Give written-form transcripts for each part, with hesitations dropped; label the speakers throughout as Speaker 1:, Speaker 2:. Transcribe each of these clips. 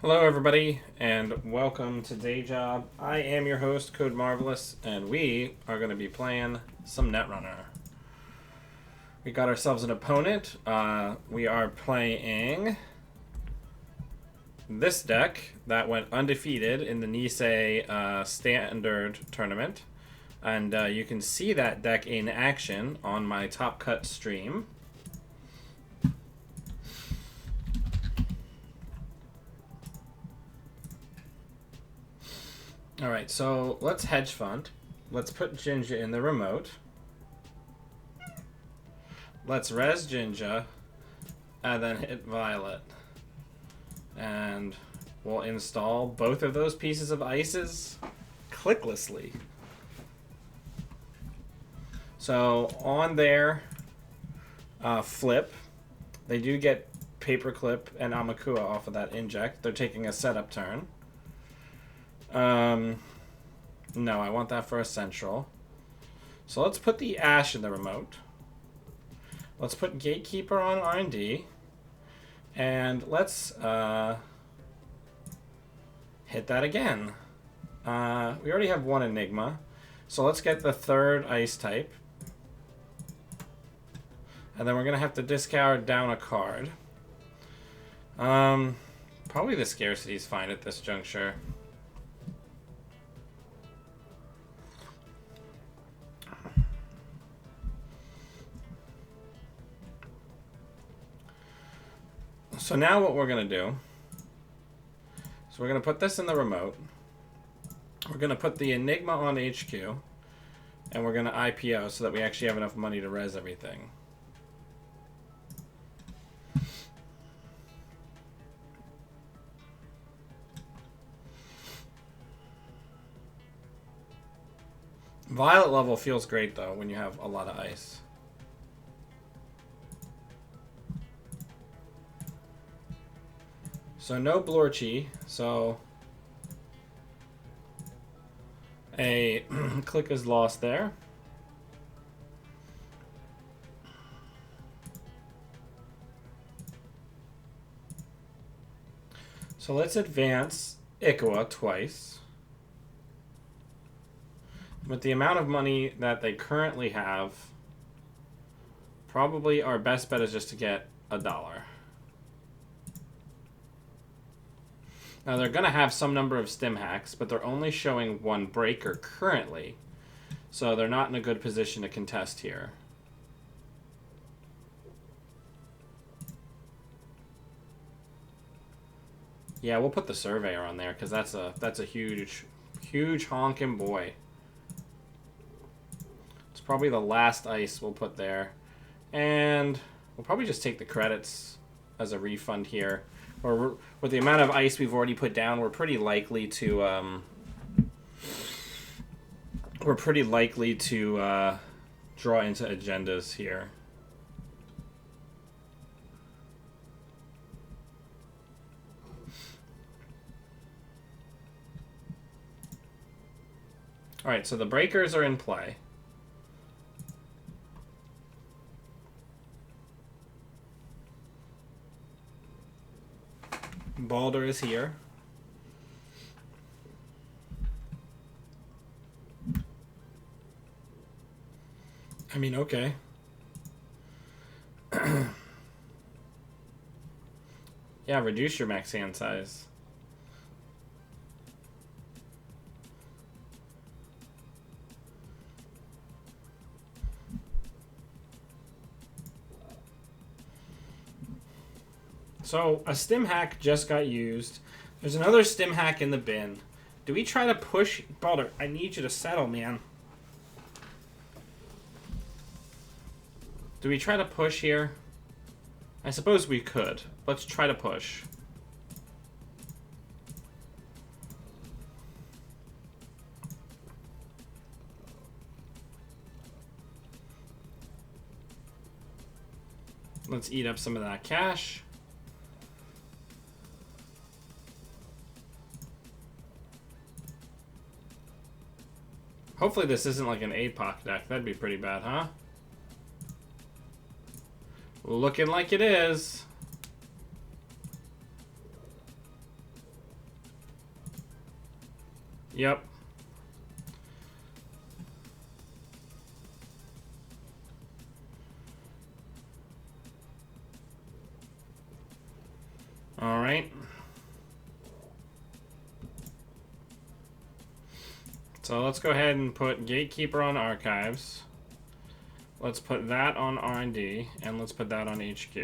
Speaker 1: Hello, everybody, and welcome to Day Job. I am your host, Code Marvelous, and we are going to be playing some Netrunner. We got ourselves an opponent. We are playing this deck that went undefeated in the Nisei Standard Tournament. And you can see that deck in action on my Top Cut stream. Alright, so let's hedge fund. Let's put Jinja in the remote. Let's res Jinja, and then hit Violet. And we'll install both of those pieces of ices clicklessly. So on their flip, they do get Paperclip and Amakua off of that inject. They're taking a setup turn. No, I want that for a central. So let's put the Ash in the remote. Let's put Gatekeeper on R&D. And let's hit that again. We already have one Enigma. So let's get the third ice type. And then we're going to have to discard down a card. Probably the scarcity is fine at this juncture. So now what we're going to do is we're going to put this in the remote. We're going to put the Enigma on HQ. And we're going to IPO so that we actually have enough money to res everything. Violet level feels great though when you have a lot of ice. So no Blorchi, so a click is lost there. So let's advance Ikawa twice. With the amount of money that they currently have, probably our best bet is just to get $1. Now they're going to have some number of stim hacks, but they're only showing one breaker currently. So they're not in a good position to contest here. Yeah, we'll put the Surveyor on there because that's a huge honking boy. It's probably the last ice we'll put there. And we'll probably just take the credits as a refund here. Or with the amount of ice we've already put down, we're pretty likely to draw into agendas here. All right, so the breakers are in play. Balder is here. I mean, okay. Yeah, reduce your max hand size. So, a stim hack just got used. There's another stim hack in the bin. Do we try to push... Balder, I need you to settle, man. Do we try to push here? I suppose we could. Let's try to push. Let's eat up some of that cash. Hopefully this isn't like an APOC deck. That'd be pretty bad, huh? Looking like it is. Yep. All right. So let's go ahead and put Gatekeeper on Archives. Let's put that on R&D, and let's put that on HQ.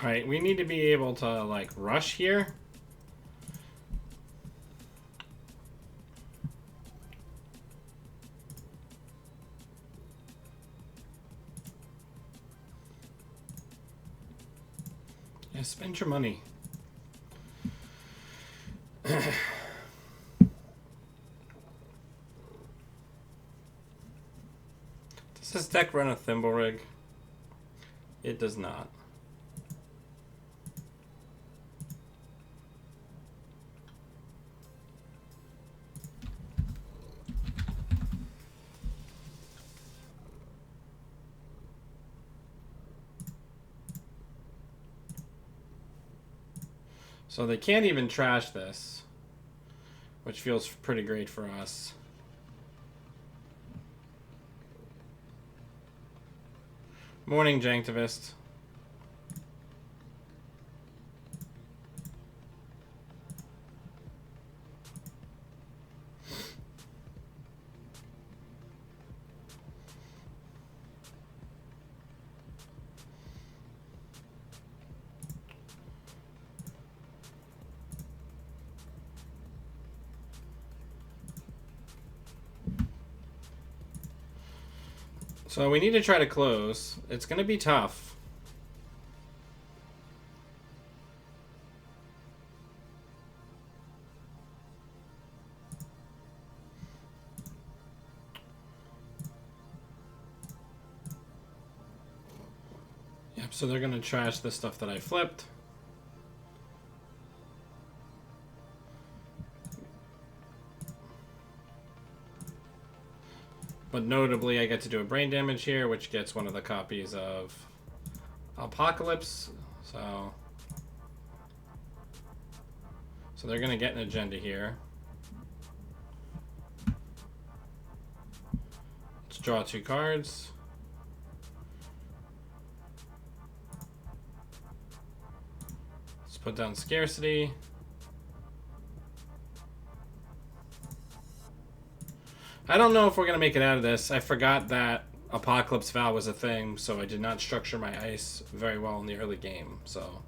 Speaker 1: Alright, we need to be able to, like, rush here. Yeah, spend your money. Does this deck run a Thimble Rig? It does not. So they can't even trash this, which feels pretty great for us. Morning, Janktivist. So we need to try to close. It's going to be tough. Yep, so they're going to trash the stuff that I flipped. But notably, I get to do a brain damage here, which gets one of the copies of Apocalypse. So they're going to get an agenda here. Let's draw 2 cards. Let's put down Scarcity. I don't know if we're going to make it out of this. I forgot that Apocalypse Vow was a thing, so I did not structure my ice very well in the early game, so...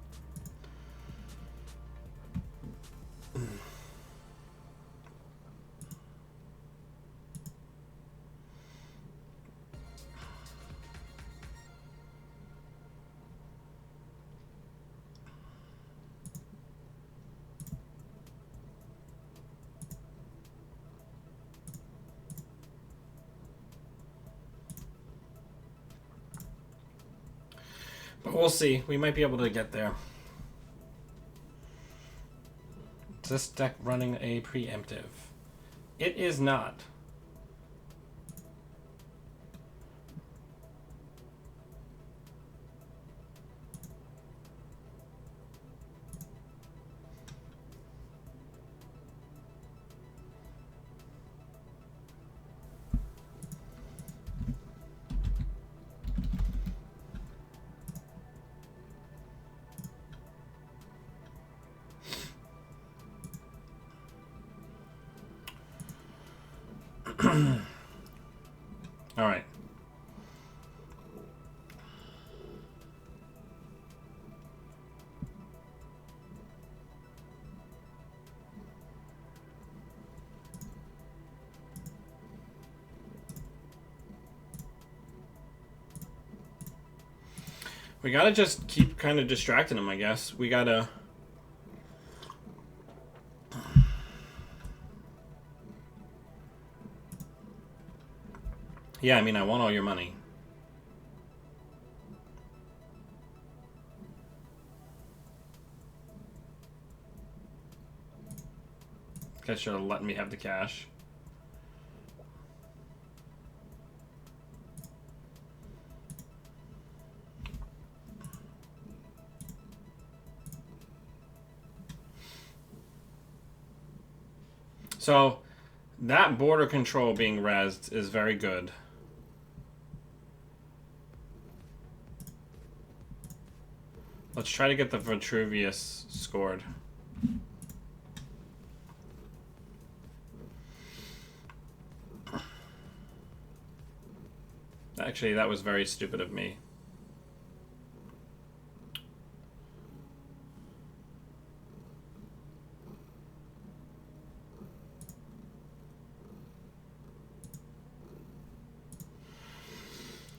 Speaker 1: But we'll see. We might be able to get there. Is this deck running a preemptive? It is not. All right. We gotta just keep kind of distracting him, I guess. We gotta... Yeah, I mean, I want all your money. Guess should have let me have the cash. So, that border control being rezzed is very good. Let's try to get the Vitruvius scored. Actually, that was very stupid of me.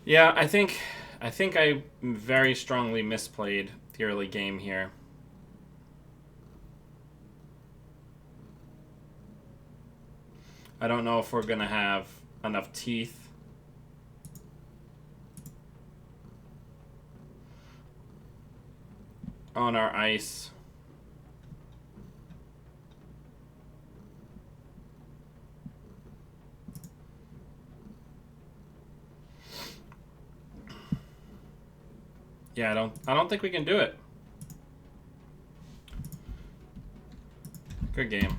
Speaker 1: Yeah, I think I very strongly misplayed the early game here. I don't know if we're going to have enough teeth. On our ice. Yeah, I don't think we can do it. Good game.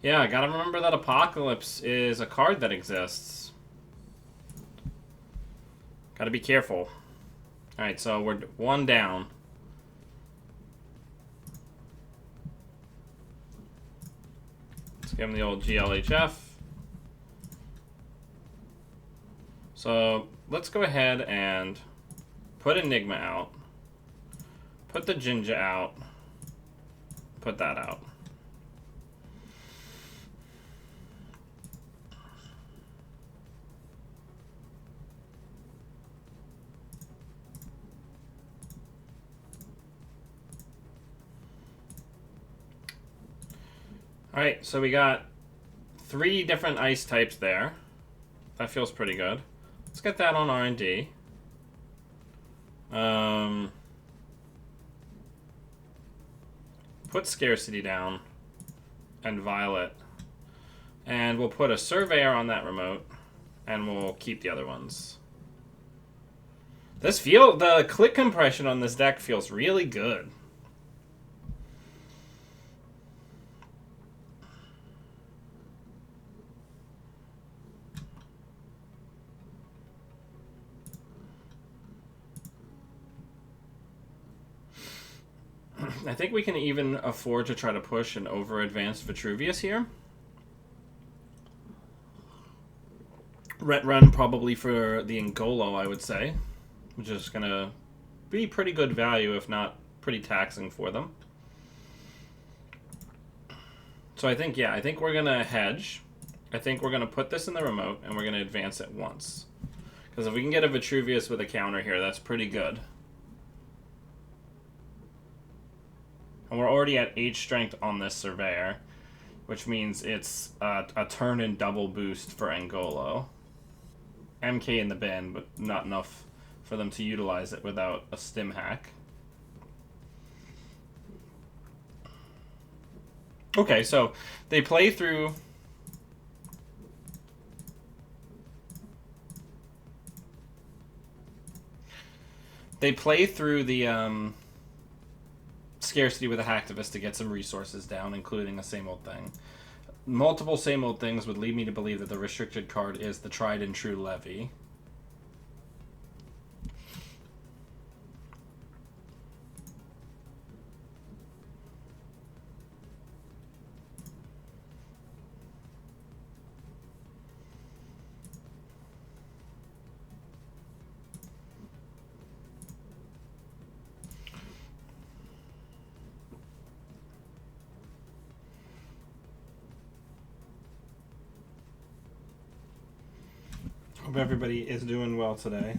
Speaker 1: Yeah, I gotta remember that Apocalypse is a card that exists. Gotta be careful. Alright, so we're one down. Let's give him the old GLHF. So let's go ahead and put Enigma out. Put the Jinja out. Put that out. Alright, so we got 3 different ice types there. That feels pretty good. Let's get that on R&D. Put Scarcity down. And Violet. And we'll put a Surveyor on that remote. And we'll keep the other ones. The click compression on this deck feels really good. I think we can even afford to try to push an over-advanced Vitruvius here. Ret run probably for the Ngolo, I would say. Which is going to be pretty good value, if not pretty taxing for them. So I think we're going to hedge. I think we're going to put this in the remote, and we're going to advance it once. Because if we can get a Vitruvius with a counter here, that's pretty good. And we're already at 8 strength on this Surveyor, which means it's a turn and double boost for Ngolo. MK in the bin, but not enough for them to utilize it without a stim hack. Okay, so they play through... They play through the Scarcity with a Hacktivist to get some resources down, including a Same Old Thing. Multiple Same Old Things would lead me to believe that the restricted card is the tried and true Levy. Hope everybody is doing well today.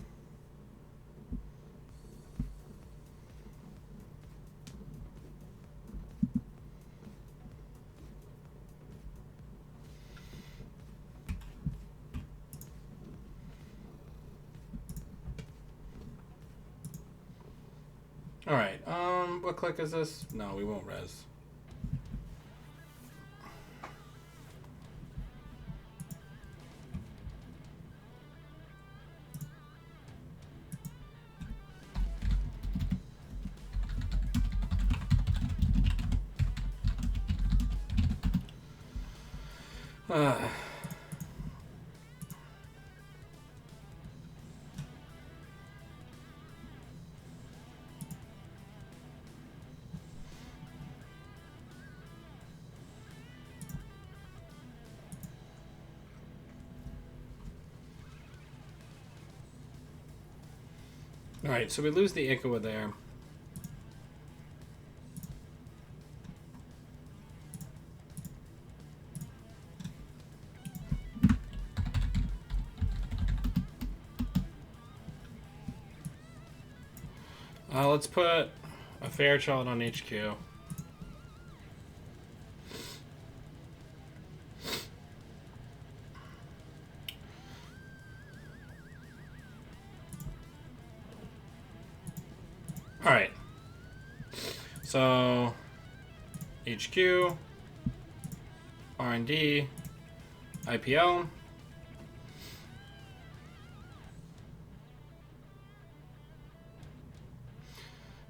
Speaker 1: Alright, what click is this? No, we won't res. Alright, so we lose the Ikawa there. Let's put a Fairchild on HQ. Alright. So, HQ, R&D, IPL.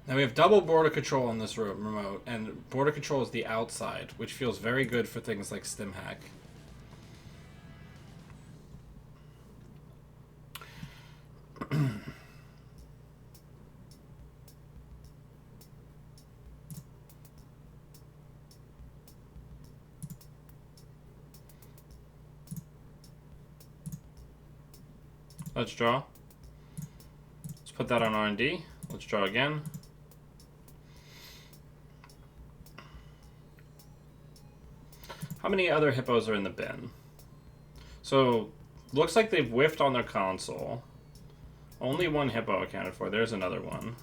Speaker 1: Now we have double border control on this remote, and border control is the outside, which feels very good for things like StimHack. Let's draw. Let's put that on R&D. Let's draw again. How many other hippos are in the bin? So, looks like they've whiffed on their console. Only one hippo accounted for. There's another one.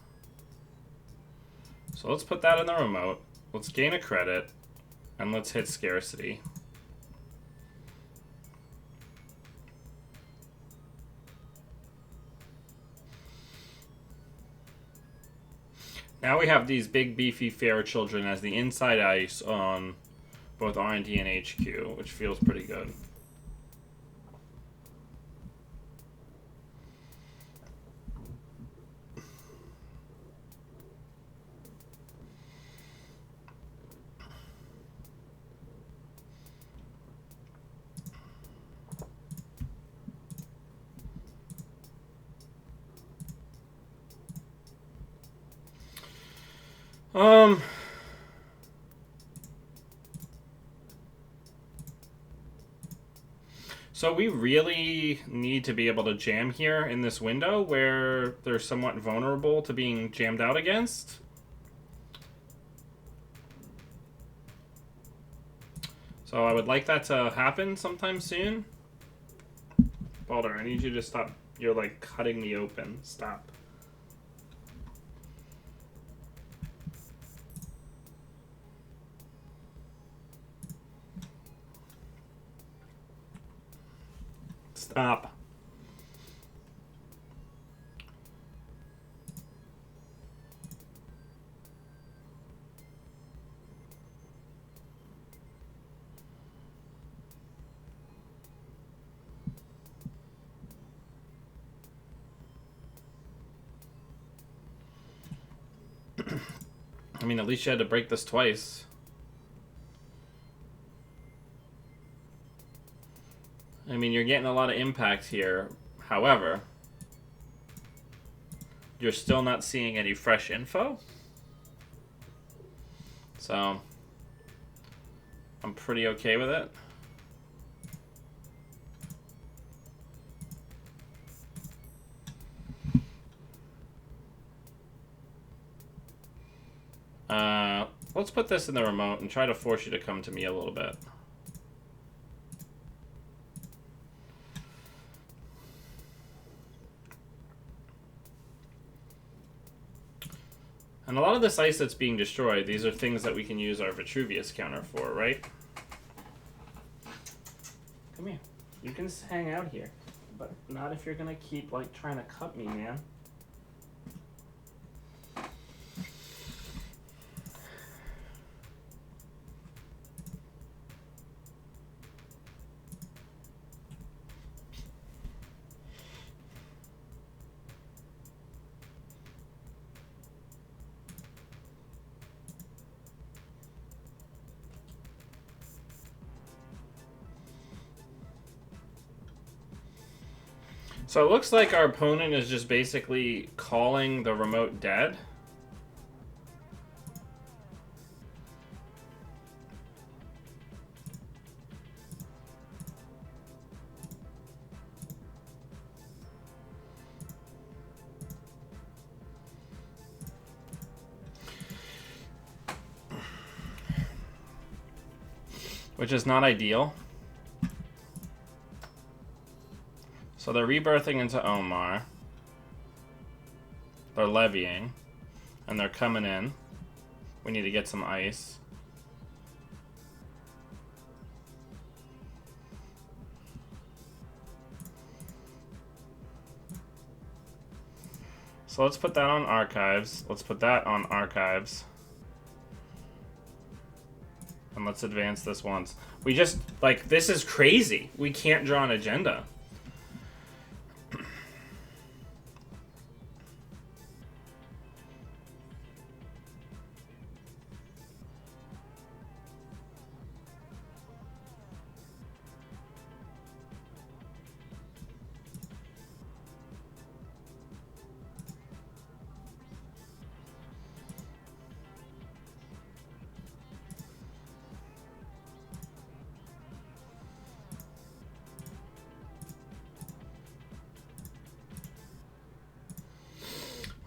Speaker 1: So let's put that in the remote. Let's gain a credit. And let's hit scarcity. Now we have these big beefy fair children as the inside ice on both R&D and HQ, which feels pretty good. So we really need to be able to jam here in this window where they're somewhat vulnerable to being jammed out against. So I would like that to happen sometime soon. Balder, I need you to stop. You're like cutting me open. Stop. Stop. I mean, at least you had to break this twice. I mean, you're getting a lot of impact here. However, you're still not seeing any fresh info. So, I'm pretty okay with it. Let's put this in the remote and try to force you to come to me a little bit. And a lot of this ice that's being destroyed, these are things that we can use our Vitruvius counter for, right? Come here. You can hang out here. But not if you're gonna keep, like, trying to cut me, man. So it looks like our opponent is just basically calling the remote dead. Which is not ideal. So they're rebirthing into Omar. They're levying. And they're coming in. We need to get some ice. So let's put that on archives. Let's put that on archives. And let's advance this once. We just, like, this is crazy. We can't draw an agenda.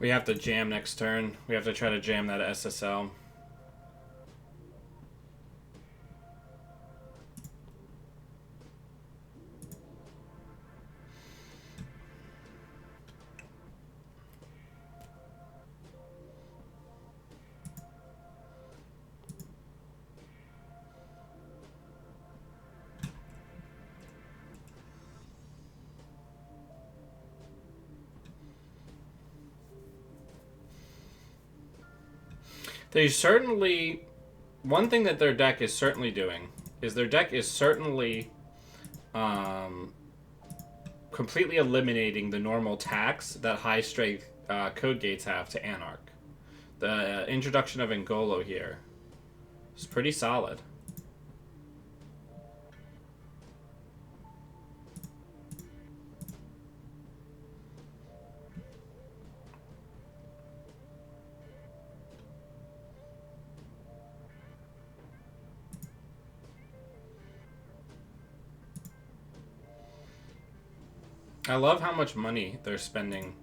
Speaker 1: We have to jam next turn. We have to try to jam that SSL. They certainly... One thing that their deck is certainly doing is their deck is certainly completely eliminating the normal tax that high strength code gates have to Anarch. The introduction of Ngolo here is pretty solid. I love how much money they're spending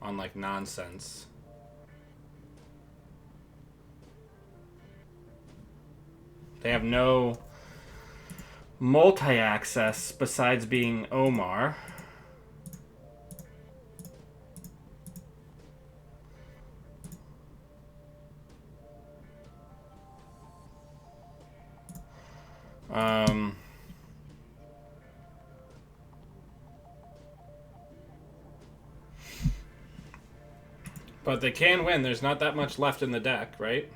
Speaker 1: on, like, nonsense. They have no multi-access besides being Omar. But they can win. There's not that much left in the deck, right?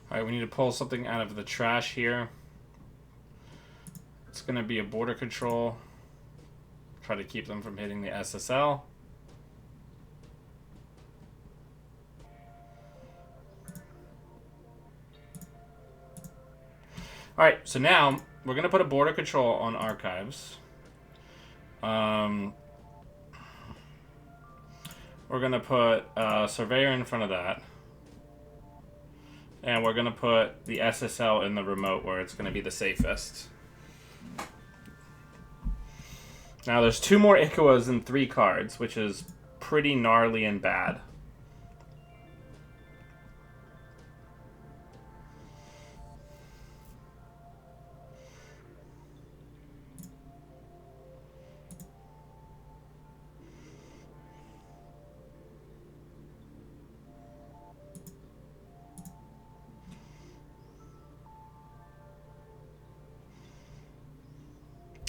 Speaker 1: Alright, we need to pull something out of the trash here. It's going to be a border control. Try to keep them from hitting the SSL. Alright, so now we're going to put a border control on archives. We're going to put a surveyor in front of that. And we're going to put the SSL in the remote where it's going to be the safest. Now there's 2 more Ikawas and 3 cards, which is pretty gnarly and bad.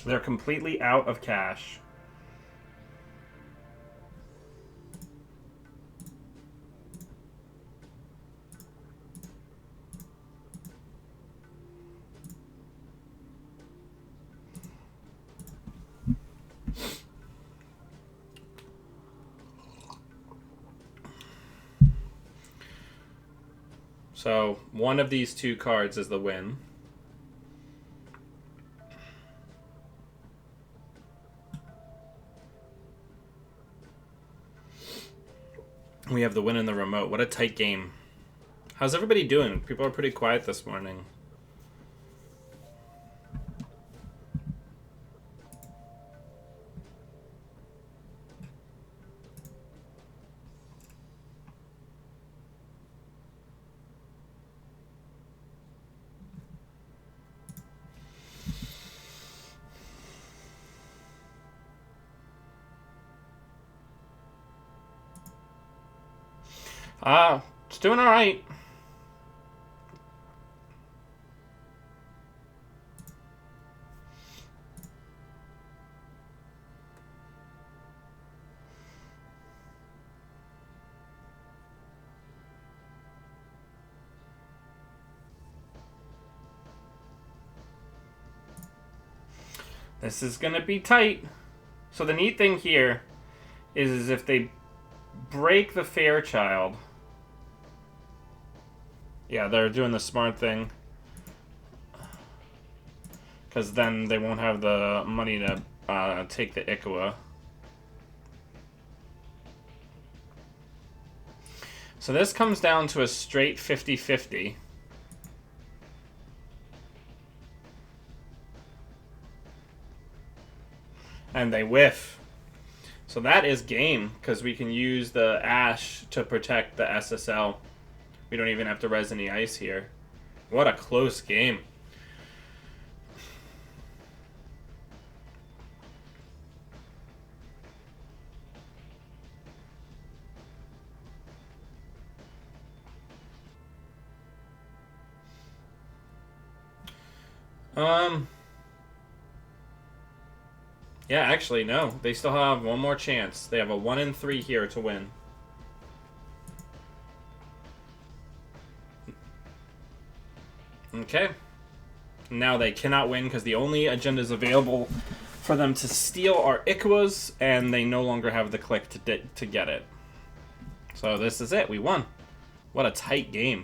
Speaker 1: They're completely out of cash. So one of these two cards is the win. We have the win in the remote. What a tight game. How's everybody doing? People are pretty quiet this morning. It's doing all right. This is going to be tight. So the neat thing here is if they break the Fairchild... Yeah, they're doing the smart thing. Because then they won't have the money to take the Ikawa. So this comes down to a straight 50-50. And they whiff. So that is game, because we can use the Ash to protect the SSL. We don't even have to res any ice here. What a close game. Yeah, actually, no. They still have one more chance. They have a 1 in 3 here to win. Okay. Now they cannot win because the only agendas available for them to steal are Ikawas, and they no longer have the click to get it. So this is it. We won. What a tight game.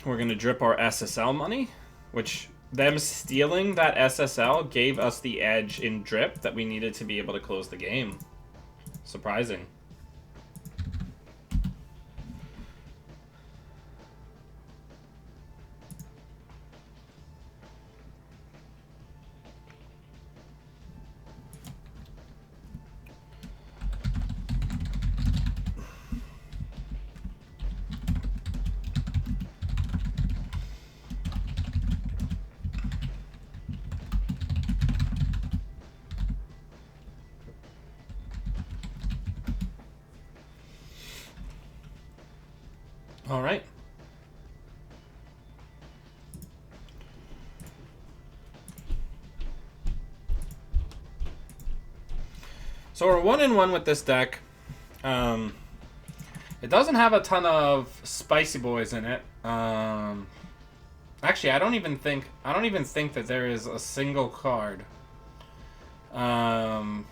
Speaker 1: We're going to drip our SSL money, which them stealing that SSL gave us the edge in drip that we needed to be able to close the game. Surprising. All right. So we're 1-1 with this deck. It doesn't have a ton of spicy boys in it. Actually, I don't even think that there is a single card. I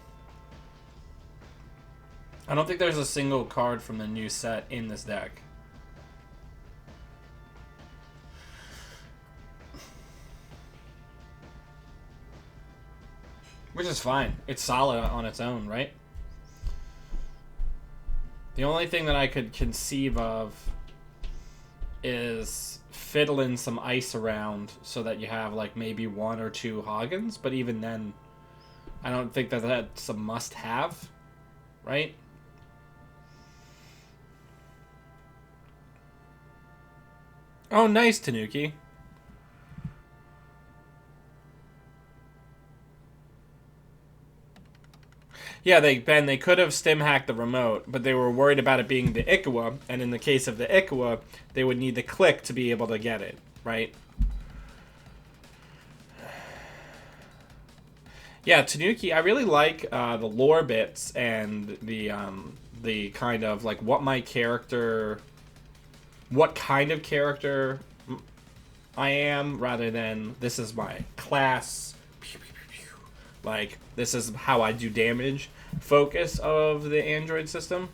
Speaker 1: don't think there's a single card from the new set in this deck. Which is fine. It's solid on its own, right? The only thing that I could conceive of is fiddling some ice around so that you have like maybe 1 or 2 Hagens, but even then, I don't think that that's a must-have, right? Oh, nice, Tanuki. Yeah, they could have stim hacked the remote, but they were worried about it being the Ikawa, and in the case of the Ikawa, they would need the click to be able to get it, right? Yeah, Tanuki, I really like the lore bits and the kind of like what kind of character I am, rather than this is my class. Like, this is how I do damage focus of the Android system.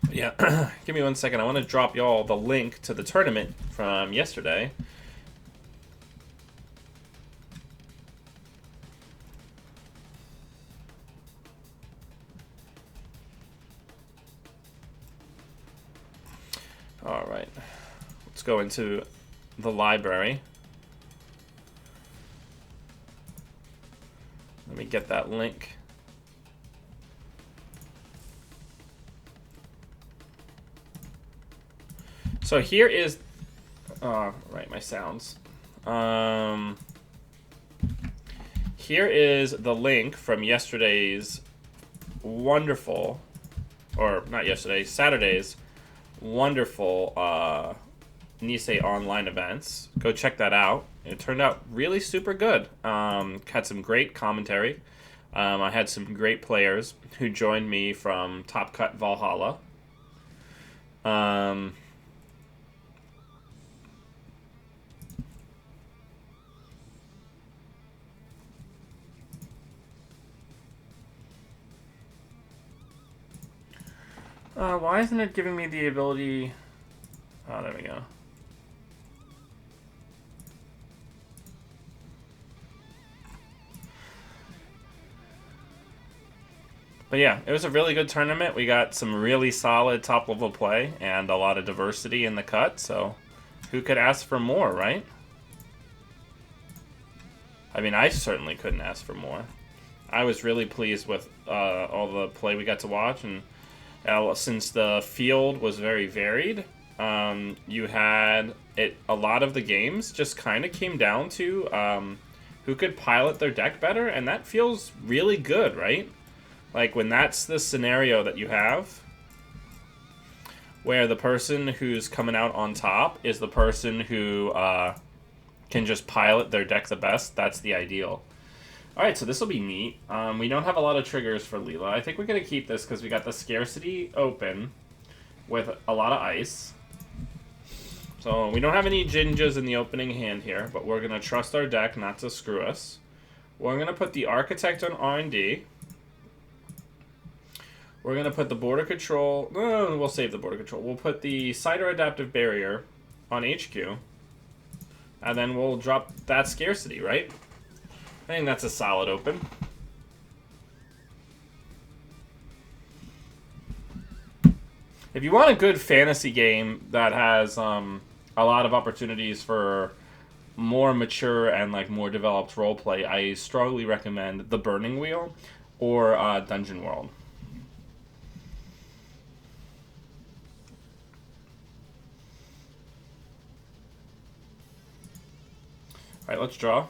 Speaker 1: But yeah, give me 1 second. I want to drop y'all the link to the tournament from yesterday. All right, let's go into the library. Let me get that link. So here is, right, my sounds. Here is the link from yesterday's wonderful, or not yesterday, Saturday's wonderful Nisei online events. Go check that out. It turned out really super good. Had some great commentary. I had some great players who joined me from Top Cut Valhalla. Why isn't it giving me the ability... Oh, there we go. But yeah, it was a really good tournament. We got some really solid top-level play and a lot of diversity in the cut, so who could ask for more, right? I mean, I certainly couldn't ask for more. I was really pleased with all the play we got to watch, and since the field was very varied, you had a lot of the games just kind of came down to who could pilot their deck better, and that feels really good, right? Like, when that's the scenario that you have, where the person who's coming out on top is the person who can just pilot their deck the best, that's the ideal. Alright, so this will be neat. We don't have a lot of triggers for Leela. I think we're going to keep this because we got the Scarcity open with a lot of ice. So we don't have any Jinjas in the opening hand here, but we're going to trust our deck not to screw us. We're going to put the Architect on R&D. We're going to put the Border Control... No, we'll save the Border Control. We'll put the Cider Adaptive Barrier on HQ. And then we'll drop that Scarcity, right? I think that's a solid open. If you want a good fantasy game that has a lot of opportunities for more mature and like more developed roleplay, I strongly recommend The Burning Wheel or Dungeon World. Alright, let's draw.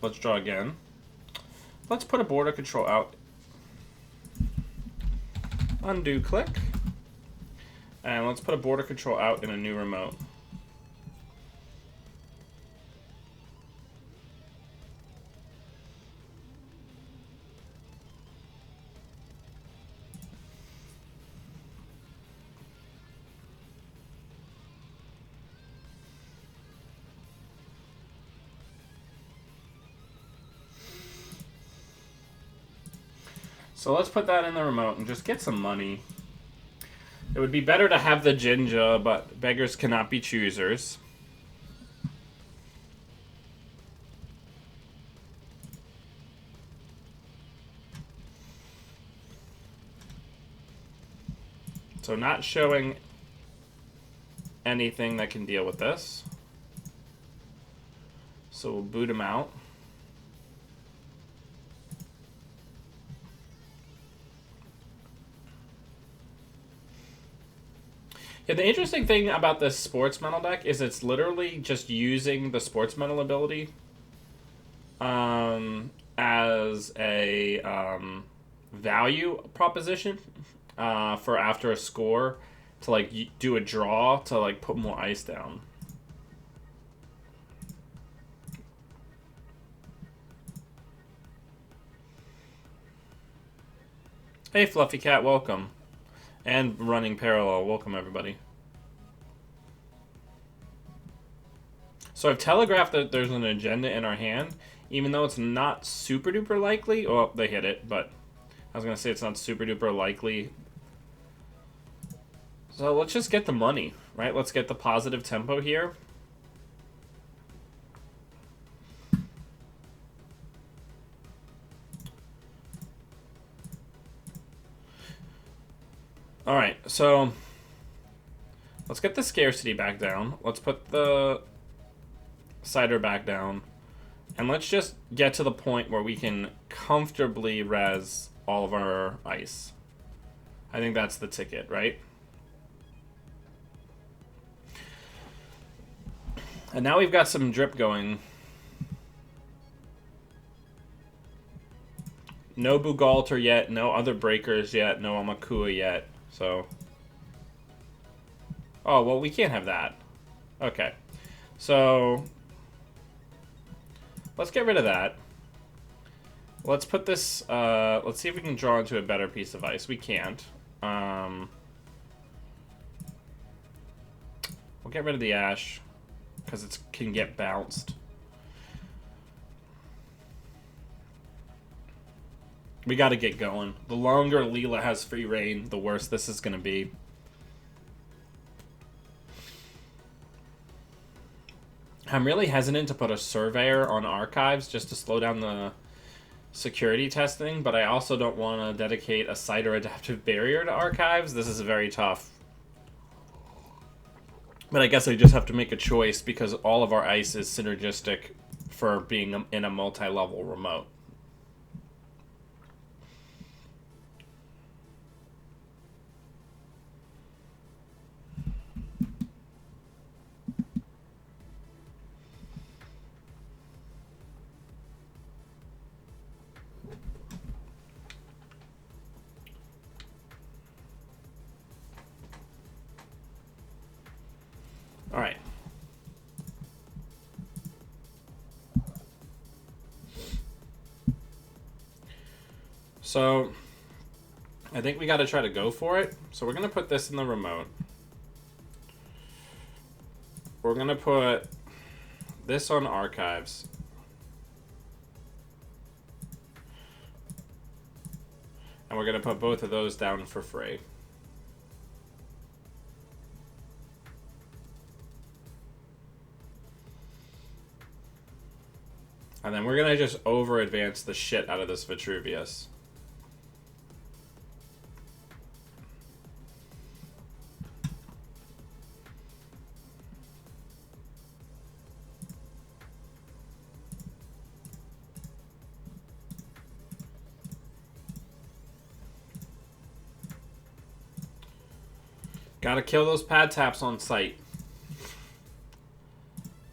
Speaker 1: Let's draw again. Let's put a Border Control out. Undo click. And let's put a Border Control out in a new remote. So let's put that in the remote and just get some money. It would be better to have the Jinja, but beggars cannot be choosers. So not showing anything that can deal with this. So we'll boot him out. Yeah, the interesting thing about this Sports Metal deck is it's literally just using the Sports Metal ability as a value proposition for after a score to like do a draw to like put more ice down. Hey, Fluffy Cat, welcome. And running parallel, welcome everybody. So I've telegraphed that there's an agenda in our hand, even though it's not super duper likely. Oh, they hit it, but I was gonna say it's not super duper likely. So let's just get the money, right? Let's get the positive tempo here. All right, so let's get the scarcity back down. Let's put the cider back down. And let's just get to the point where we can comfortably res all of our ice. I think that's the ticket, right? And now we've got some drip going. No Bugalter yet, no other breakers yet, no Amakua yet, so... Oh, well, we can't have that. Okay. So... let's get rid of that. Let's put this... let's see if we can draw into a better piece of ice. We can't. We'll get rid of the ash, because it can get bounced. We gotta get going. The longer Leela has free reign, the worse this is gonna be. I'm really hesitant to put a surveyor on archives just to slow down the security testing, but I also don't want to dedicate a cider adaptive barrier to archives. This is very tough. But I guess I just have to make a choice because all of our ice is synergistic for being in a multi-level remote. All right. So, I think we got to try to go for it. So we're going to put this in the remote. We're going to put this on archives. And we're going to put both of those down for free. And then we're going to just over-advance the shit out of this Vitruvius. Gotta kill those pad taps on sight.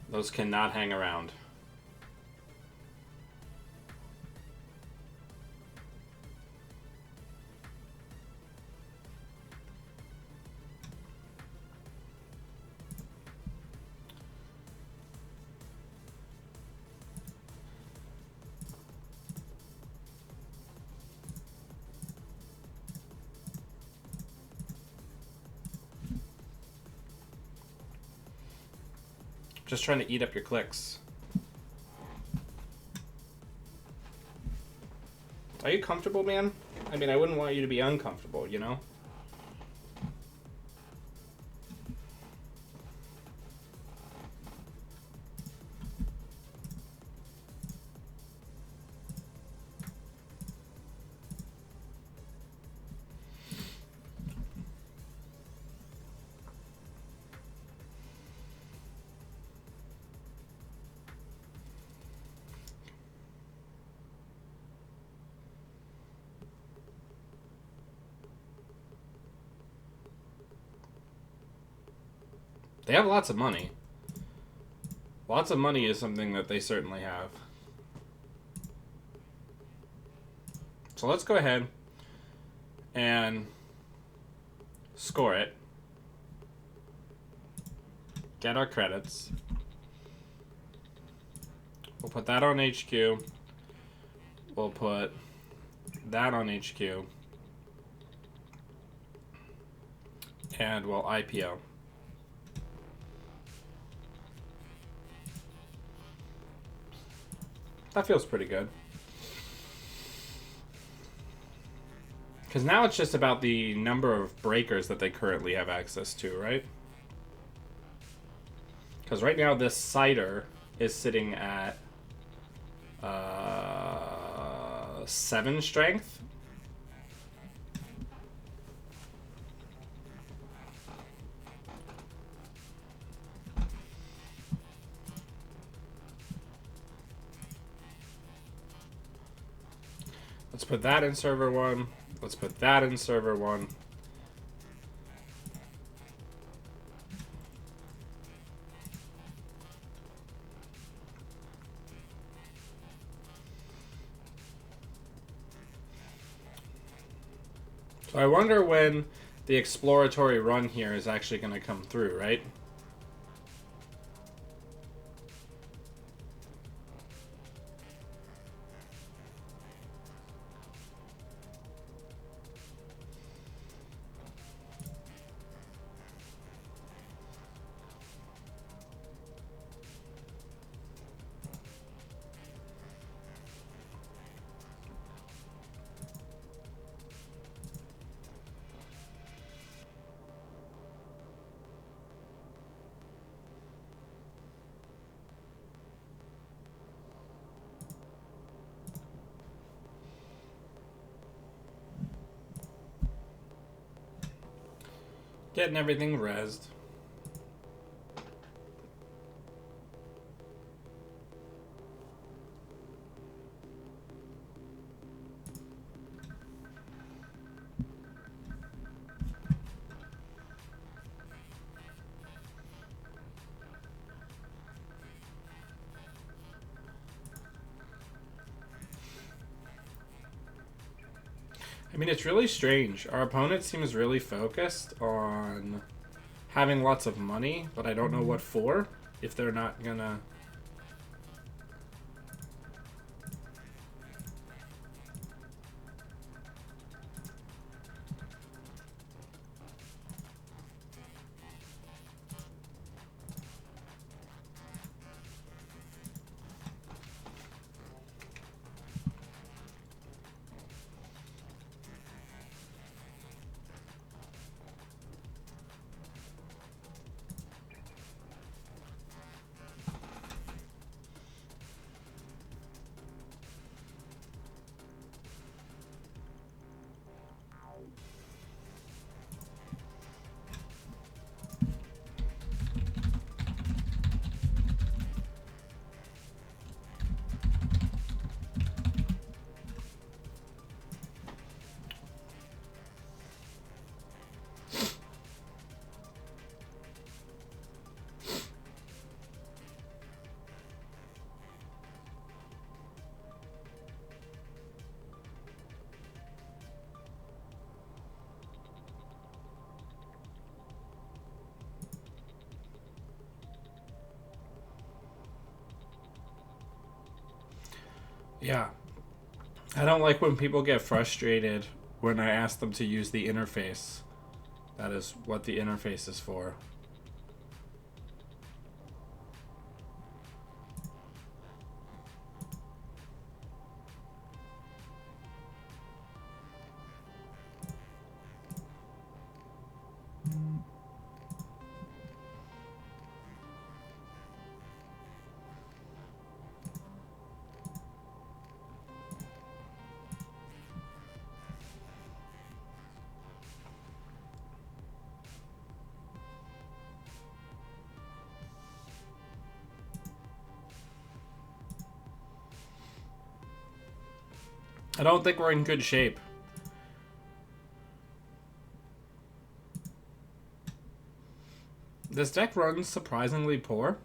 Speaker 1: Those cannot hang around. Just trying to eat up your clicks. Are you comfortable, man? I mean, I wouldn't want you to be uncomfortable, you know? They have lots of money. Lots of money is something that they certainly have. So let's go ahead and score it. Get our credits. We'll put that on HQ. We'll put that on HQ. And we'll IPO. That feels pretty good. Because now it's just about the number of breakers that they currently have access to, right? Because right now this cider is sitting at 7 strength. Let's put that in server 1. Let's put that in server 1. So I wonder when the exploratory run here is actually going to come through, right? Getting everything rezzed. I mean, it's really strange. Our opponent seems really focused on having lots of money, but I don't know what for. If they're not gonna... Yeah. I don't like when people get frustrated when I ask them to use the interface. That is what the interface is for. I don't think we're in good shape. This deck runs surprisingly poor.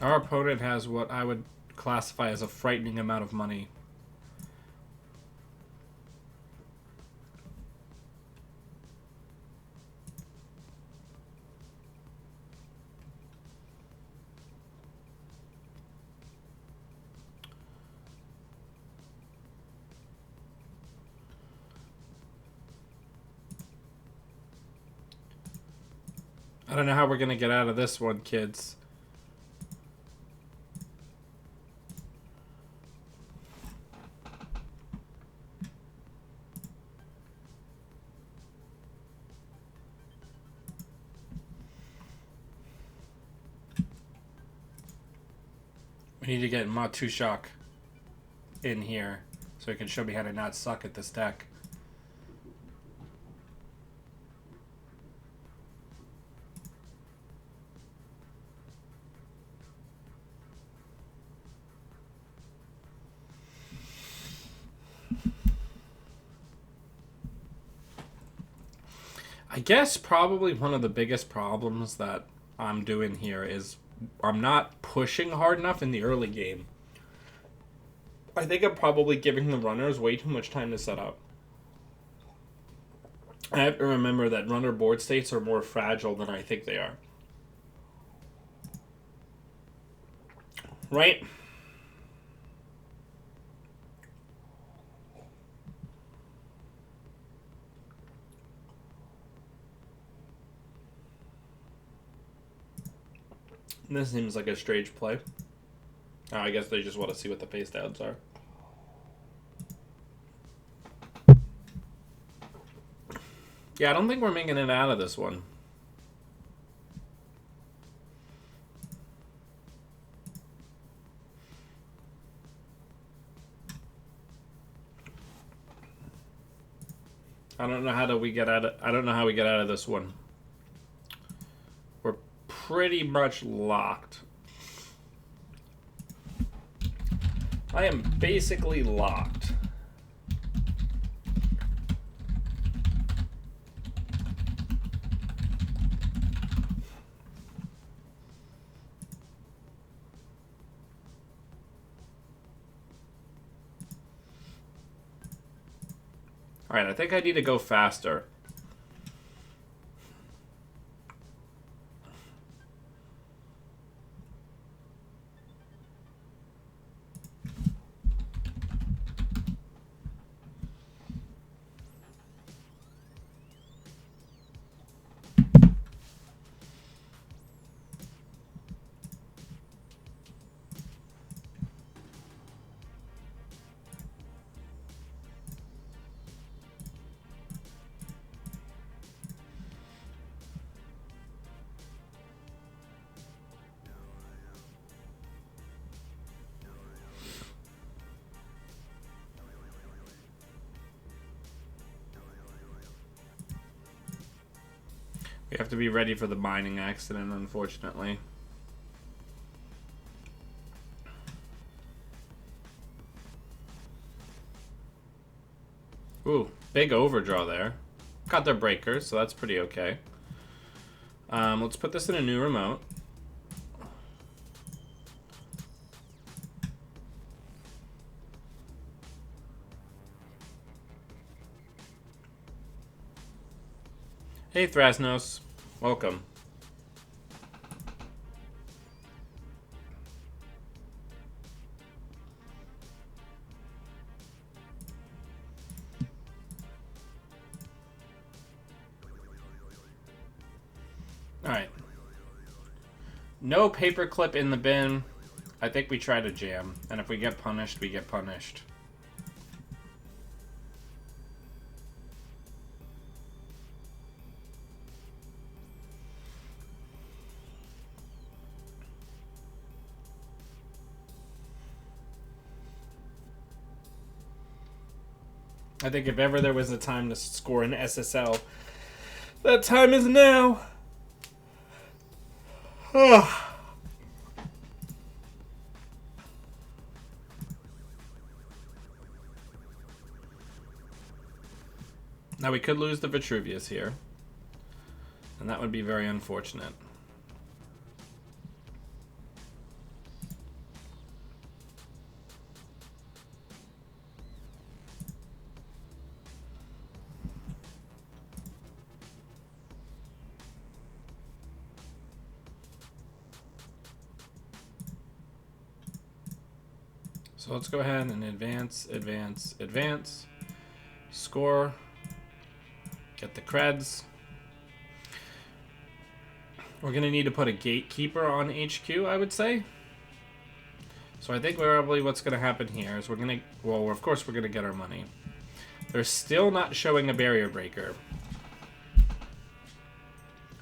Speaker 1: Our opponent has what I would classify as a frightening amount of money. I don't know how we're going to get out of this one, kids. We need to get Matushak in here so he can show me how to not suck at this deck. I guess probably one of the biggest problems that I'm doing here is I'm not pushing hard enough in the early game. I think I'm probably giving the runners way too much time to set up. I have to remember that runner board states are more fragile than I think they are. Right? This seems like a strange play. Oh, I guess they just want to see what the face downs are. Yeah, I don't think we're making it out of this one. I don't know how we get out of this one. We're pretty much locked. I am basically locked. Alright, I think I need to go faster. We have to be ready for the mining accident, unfortunately. Ooh, big overdraw there. Got their breakers, so that's pretty okay. Let's put this in a new remote. Hey, Thrasnos. Welcome. Alright. No paperclip in the bin. I think we try to jam. And if we get punished, we get punished. I think if ever there was a time to score an SSL, that time is now. Now we could lose the Vitruvius here, and that would be very unfortunate. So let's go ahead and advance, advance, advance. Score. Get the creds. We're going to need to put a gatekeeper on HQ, I would say. So I think probably what's going to happen here is we're going to... Well, of course we're going to get our money. They're still not showing a barrier breaker.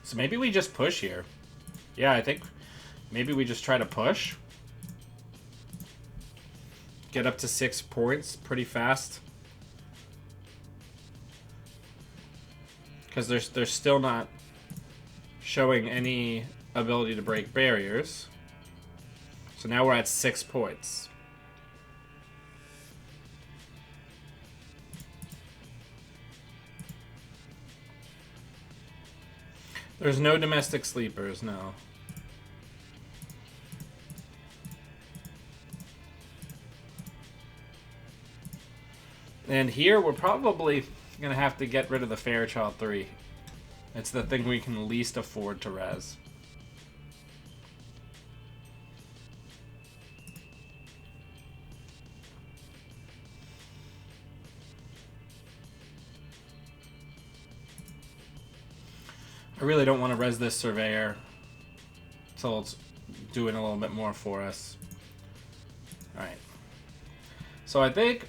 Speaker 1: So maybe we just push here. Yeah, I think maybe we just try to push. Get up to 6 points pretty fast. Because they're still not showing any ability to break barriers. So now we're at 6 points. There's no domestic sleepers, no. And here we're probably going to have to get rid of the Fairchild 3. It's the thing we can least afford to res. I really don't want to res this Surveyor until it's doing a little bit more for us. Alright. So I think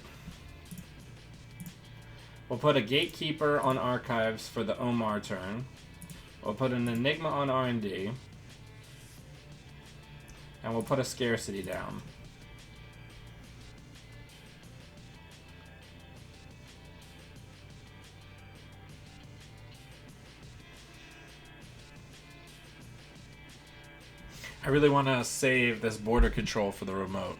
Speaker 1: we'll put a Gatekeeper on Archives for the Omar turn. We'll put an Enigma on R&D. And we'll put a Scarcity down. I really want to save this border control for the remote.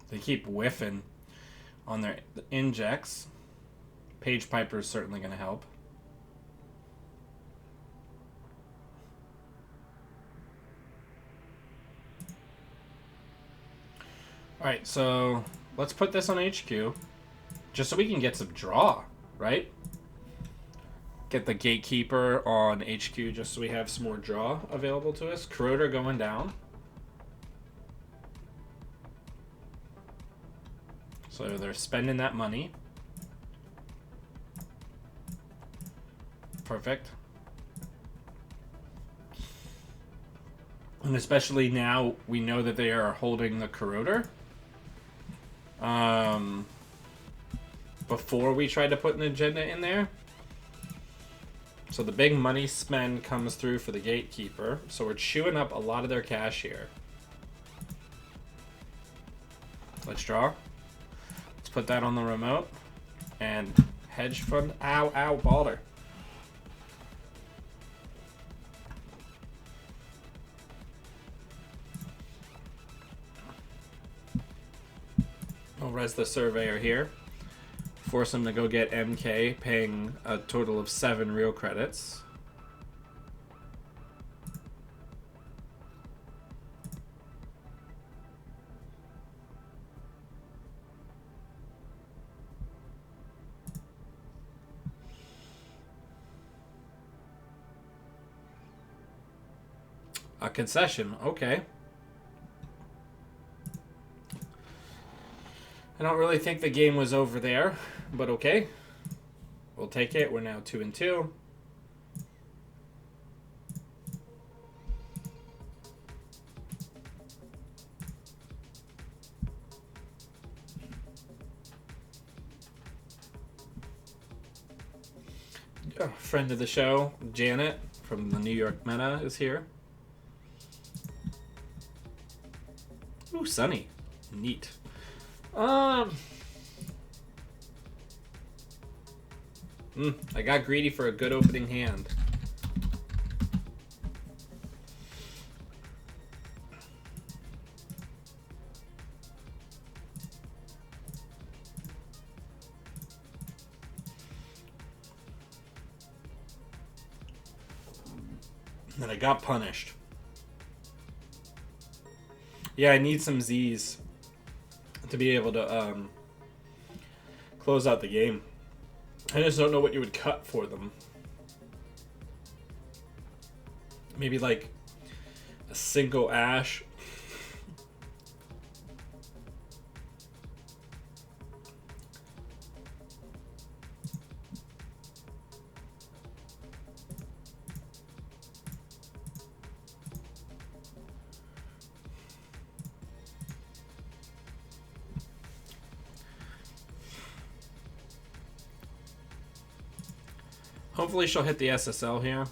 Speaker 1: They keep whiffing on their injects. Page Piper is certainly going to help. Alright, so let's put this on HQ. Just so we can get some draw, right? Get the Gatekeeper on HQ just so we have some more draw available to us. Corroder going down. So they're spending that money. Perfect. And especially now we know that they are holding the Corroder. Before we tried to put an agenda in there. So the big money spend comes through for the Gatekeeper. So we're chewing up a lot of their cash here. Let's draw. Let's put that on the remote. And hedge fund. Ow, ow, Balder. I'll res the Surveyor here. Force him to go get MK, paying a total of 7 real credits. A concession, okay. I don't really think the game was over there, but okay. We'll take it. We're now 2-2. A friend of the show, Janet from the New York Meta, is here. Ooh, sunny. Neat. I got greedy for a good opening hand. And I got punished. Yeah, I need some Z's to be able to close out the game. I just don't know what you would cut for them. Maybe like a single ash. Hopefully she'll hit the SSL here.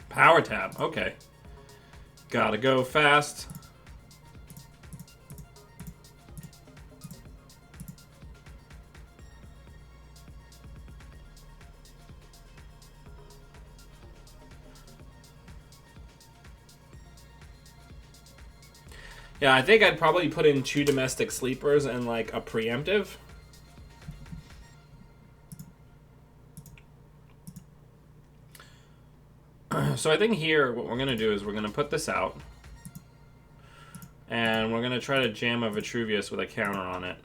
Speaker 1: Power tab, okay. Gotta go fast. Yeah, I think I'd probably put in 2 domestic sleepers and like a preemptive. So I think here what we're going to do is we're going to put this out. And we're going to try to jam a Vitruvius with a counter on it.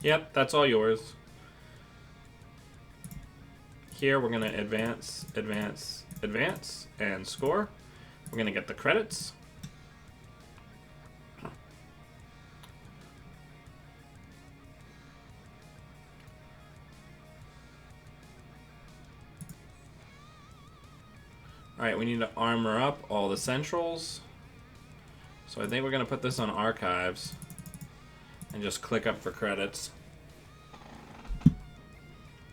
Speaker 1: Yep, that's all yours. Here we're going to advance, advance, advance, and score. We're going to get the credits. Alright, we need to armor up all the centrals. So I think we're going to put this on archives and just click up for credits.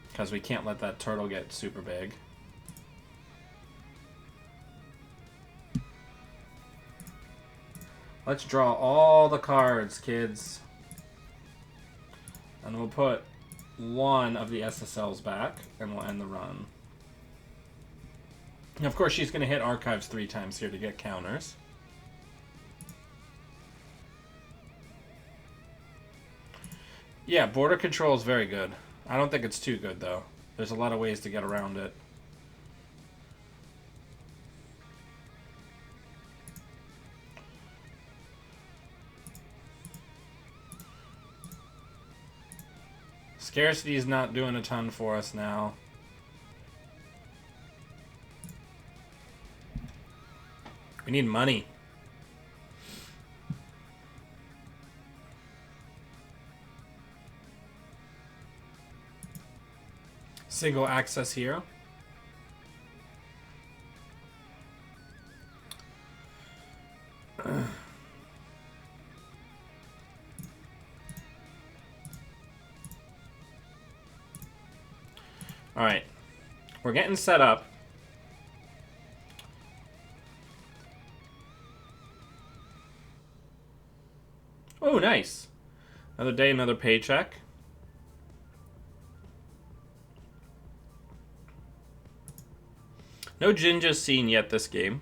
Speaker 1: Because we can't let that turtle get super big. Let's draw all the cards, kids. And we'll put 1 of the SSLs back, and we'll end the run. And of course, she's going to hit archives 3 times here to get counters. Yeah, border control is very good. I don't think it's too good, though. There's a lot of ways to get around it. Scarcity is not doing a ton for us now. We need money. Single access here. All right, we're getting set up. Oh, nice. Another day, another paycheck. No Jinja's seen yet this game.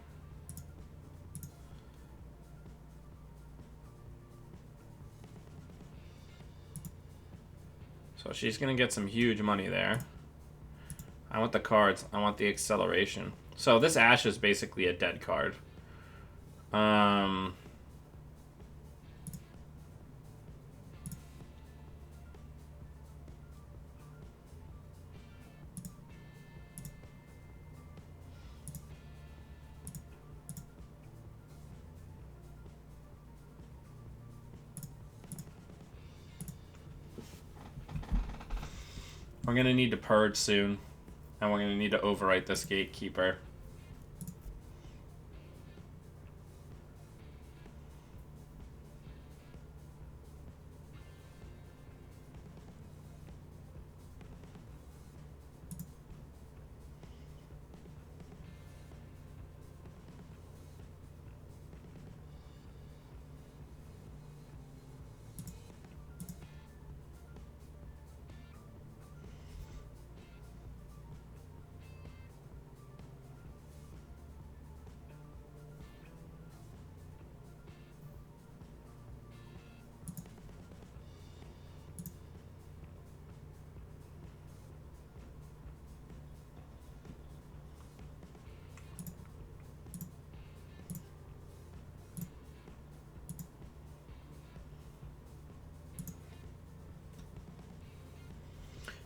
Speaker 1: So she's going to get some huge money there. I want the cards. I want the acceleration. So this Ash is basically a dead card. We're going to need to purge soon. And we're going to need to overwrite this gatekeeper.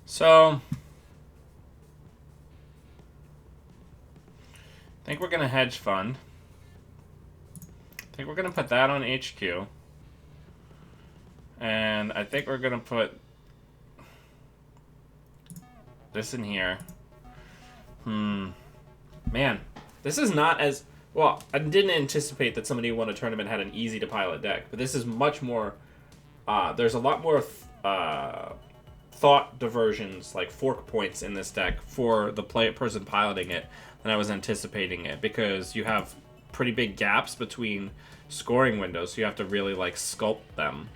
Speaker 1: So, I think we're going to hedge fund. I think we're going to put that on HQ. And I think we're going to put this in here. Man, this is not as... Well, I didn't anticipate that somebody who won a tournament had an easy-to-pilot deck. But this is much more... there's a lot more thought diversions, like fork points in this deck for the person piloting it than I was anticipating it. Because you have pretty big gaps between scoring windows, so you have to really, like, sculpt them.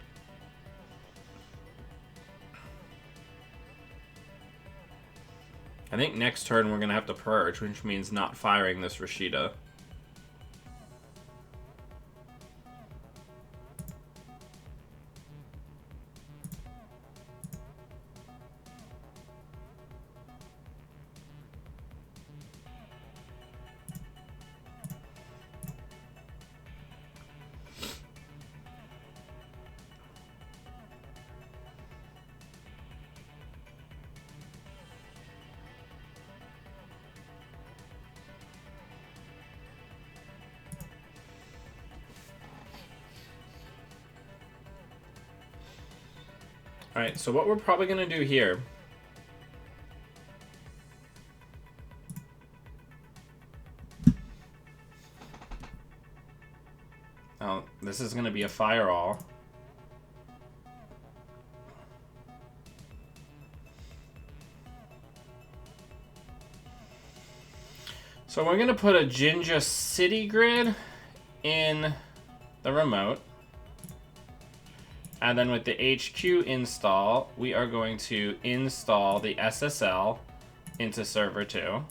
Speaker 1: I think next turn we're going to have to purge, which means not firing this Rashida. Alright, so what we're probably going to do here... Oh, this is going to be a fire-all. So we're going to put a Jinja City Grid in the remote. And then with the HQ install, we are going to install the SSL into server 2.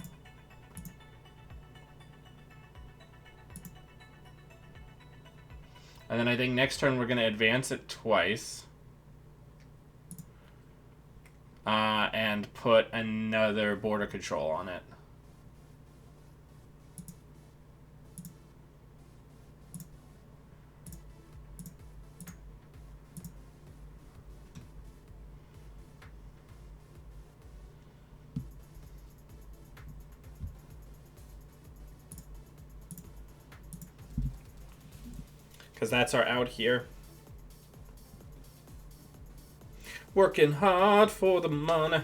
Speaker 1: And then I think next turn we're going to advance it twice. And put another border control on it. Because that's our out here. Working hard for the money.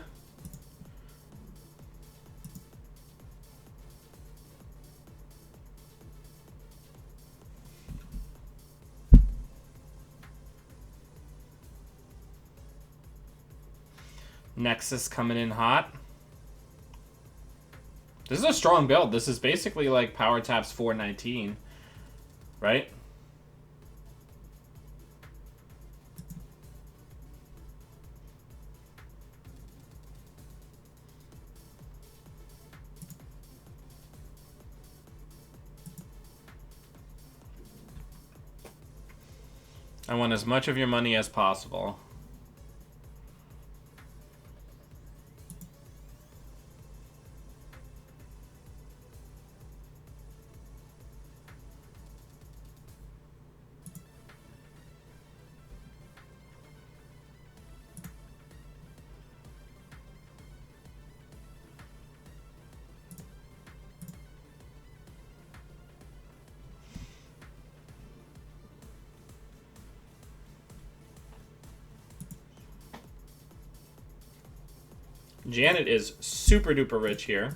Speaker 1: Nexus coming in hot. This is a strong build. This is basically like Power Tap's 419, right? I want as much of your money as possible. Janet is super duper rich here.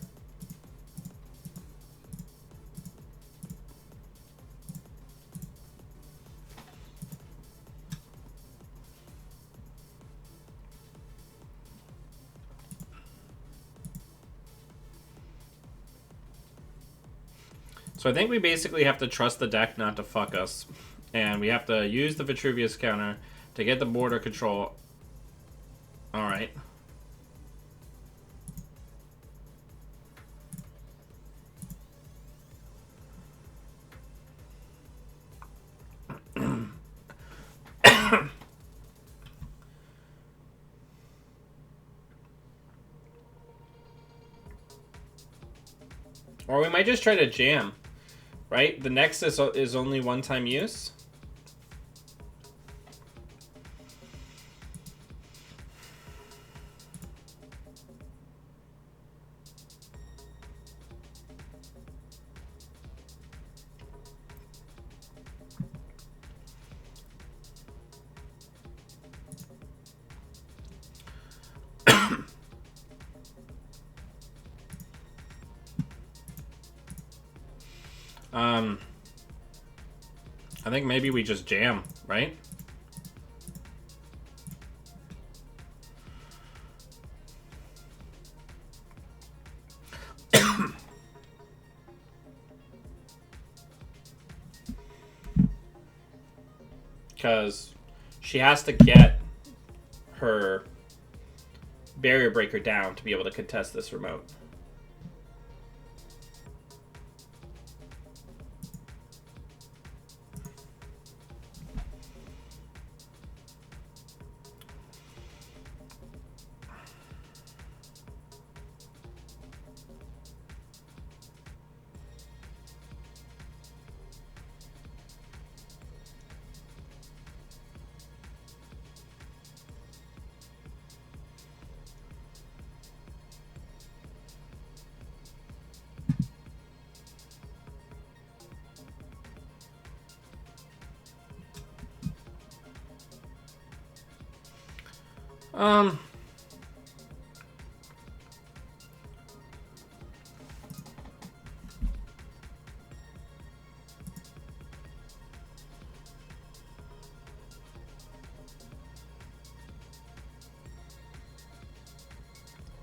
Speaker 1: So I think we basically have to trust the deck not to fuck us. And we have to use the Vitruvius counter to get the border control. Alright. Or we might just try to jam, right? The Nexus is only one-time use. I think maybe we just jam, right? Because she has to get her barrier breaker down to be able to contest this remote. Um,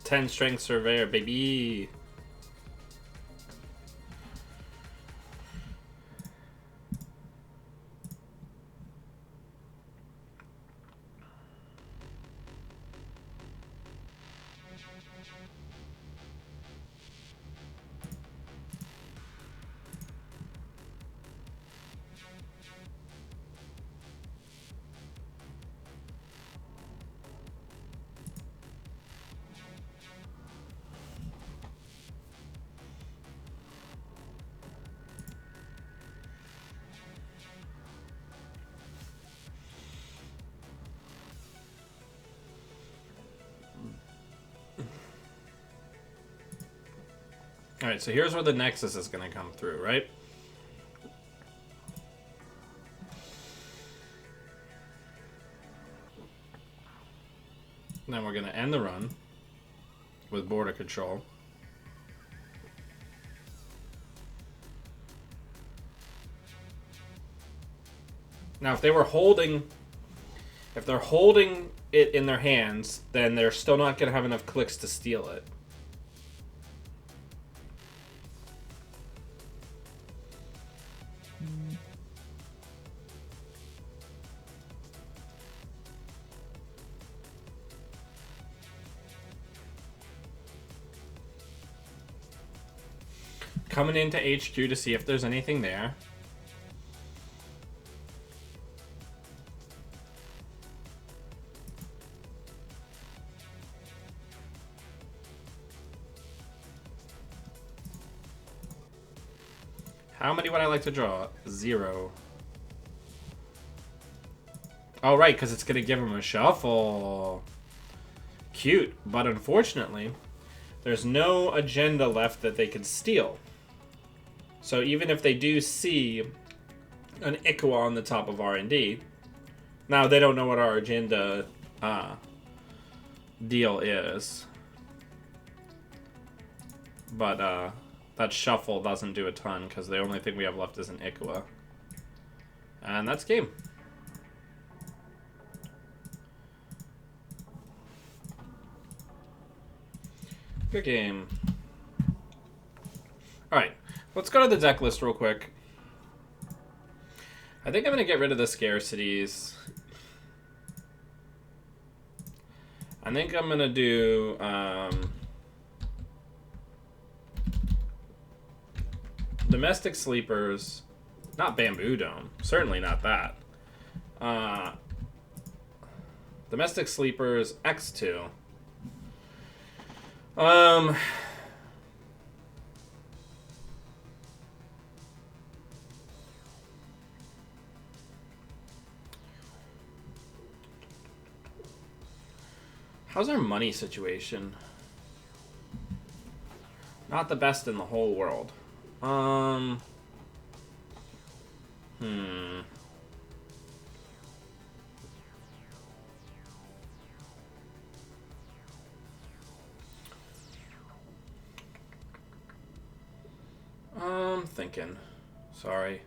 Speaker 1: 10 strength surveyor, baby. Alright, so here's where the Nexus is going to come through, right? Then we're going to end the run with border control. Now, if they're holding it in their hands, then they're still not going to have enough clicks to steal it. Coming into HQ to see if there's anything there. How many would I like to draw? 0. Oh, right, because it's going to give him a shuffle. Cute, but unfortunately, there's no agenda left that they can steal. So even if they do see an Iqua on the top of R&D, now they don't know what our agenda deal is. But that shuffle doesn't do a ton because the only thing we have left is an Iqua. And that's game. Good game. Alright, let's go to the deck list real quick. I think I'm going to get rid of the scarcities. I think I'm going to do... Domestic Sleepers. Not Bamboo Dome. Certainly not that. Domestic Sleepers, X2. How's our money situation? Not the best in the whole world. I'm thinking. Sorry.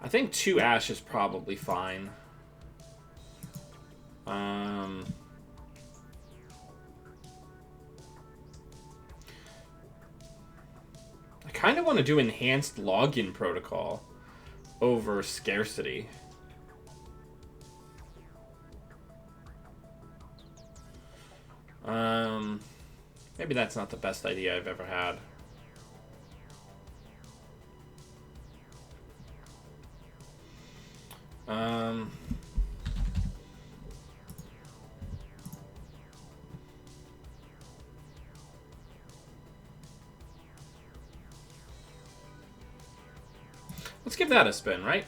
Speaker 1: I think 2 ash is probably fine. I kind of want to do enhanced login protocol over scarcity. Maybe that's not the best idea I've ever had. Let's give that a spin, right?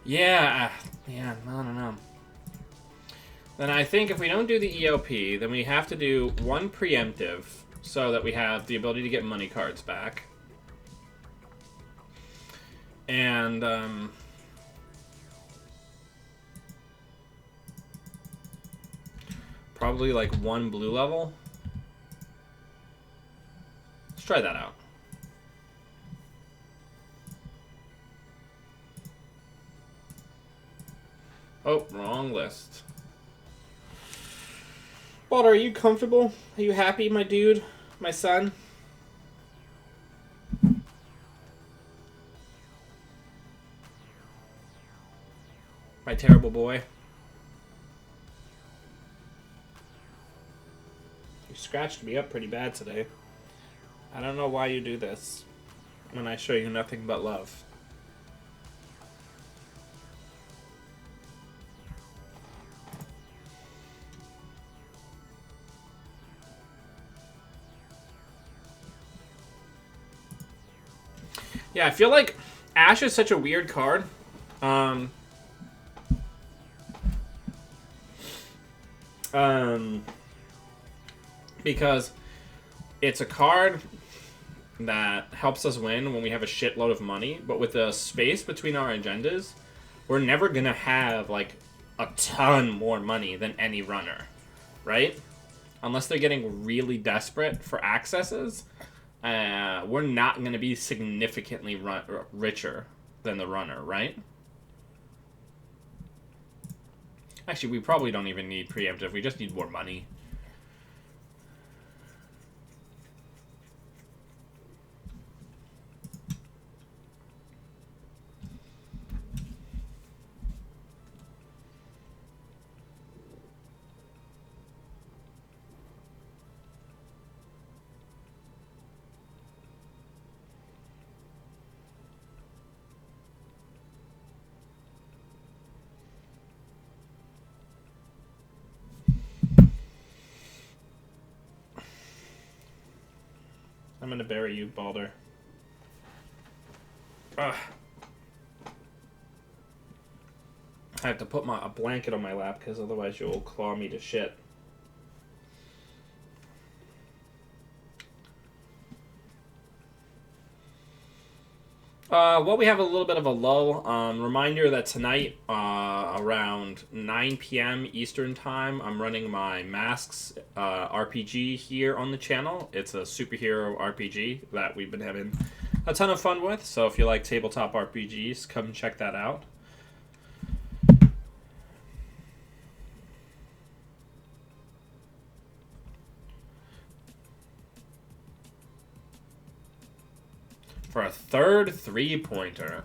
Speaker 1: Yeah, I don't know. Then I think if we don't do the EOP, then we have to do 1 preemptive so that we have the ability to get money cards back. And, probably like 1 blue level. Let's try that out. Oh, wrong list. Balder, are you comfortable? Are you happy, my dude? My son? My terrible boy? You scratched me up pretty bad today. I don't know why you do this when I show you nothing but love. Yeah, I feel like Ash is such a weird card. Because it's a card that helps us win when we have a shitload of money, but with the space between our agendas, we're never gonna have like a ton more money than any runner, right? Unless they're getting really desperate for accesses, we're not gonna be significantly richer than the runner, right? Actually, we probably don't even need preemptive. We just need more money. I'm gonna bury you, Balder. Ugh. I have to put a blanket on my lap because otherwise you'll claw me to shit. Well, we have a little bit of a lull. Reminder that tonight, around 9 p.m. Eastern Time, I'm running my Masks RPG here on the channel. It's a superhero RPG that we've been having a ton of fun with. So if you like tabletop RPGs, come check that out. For a third 3-pointer.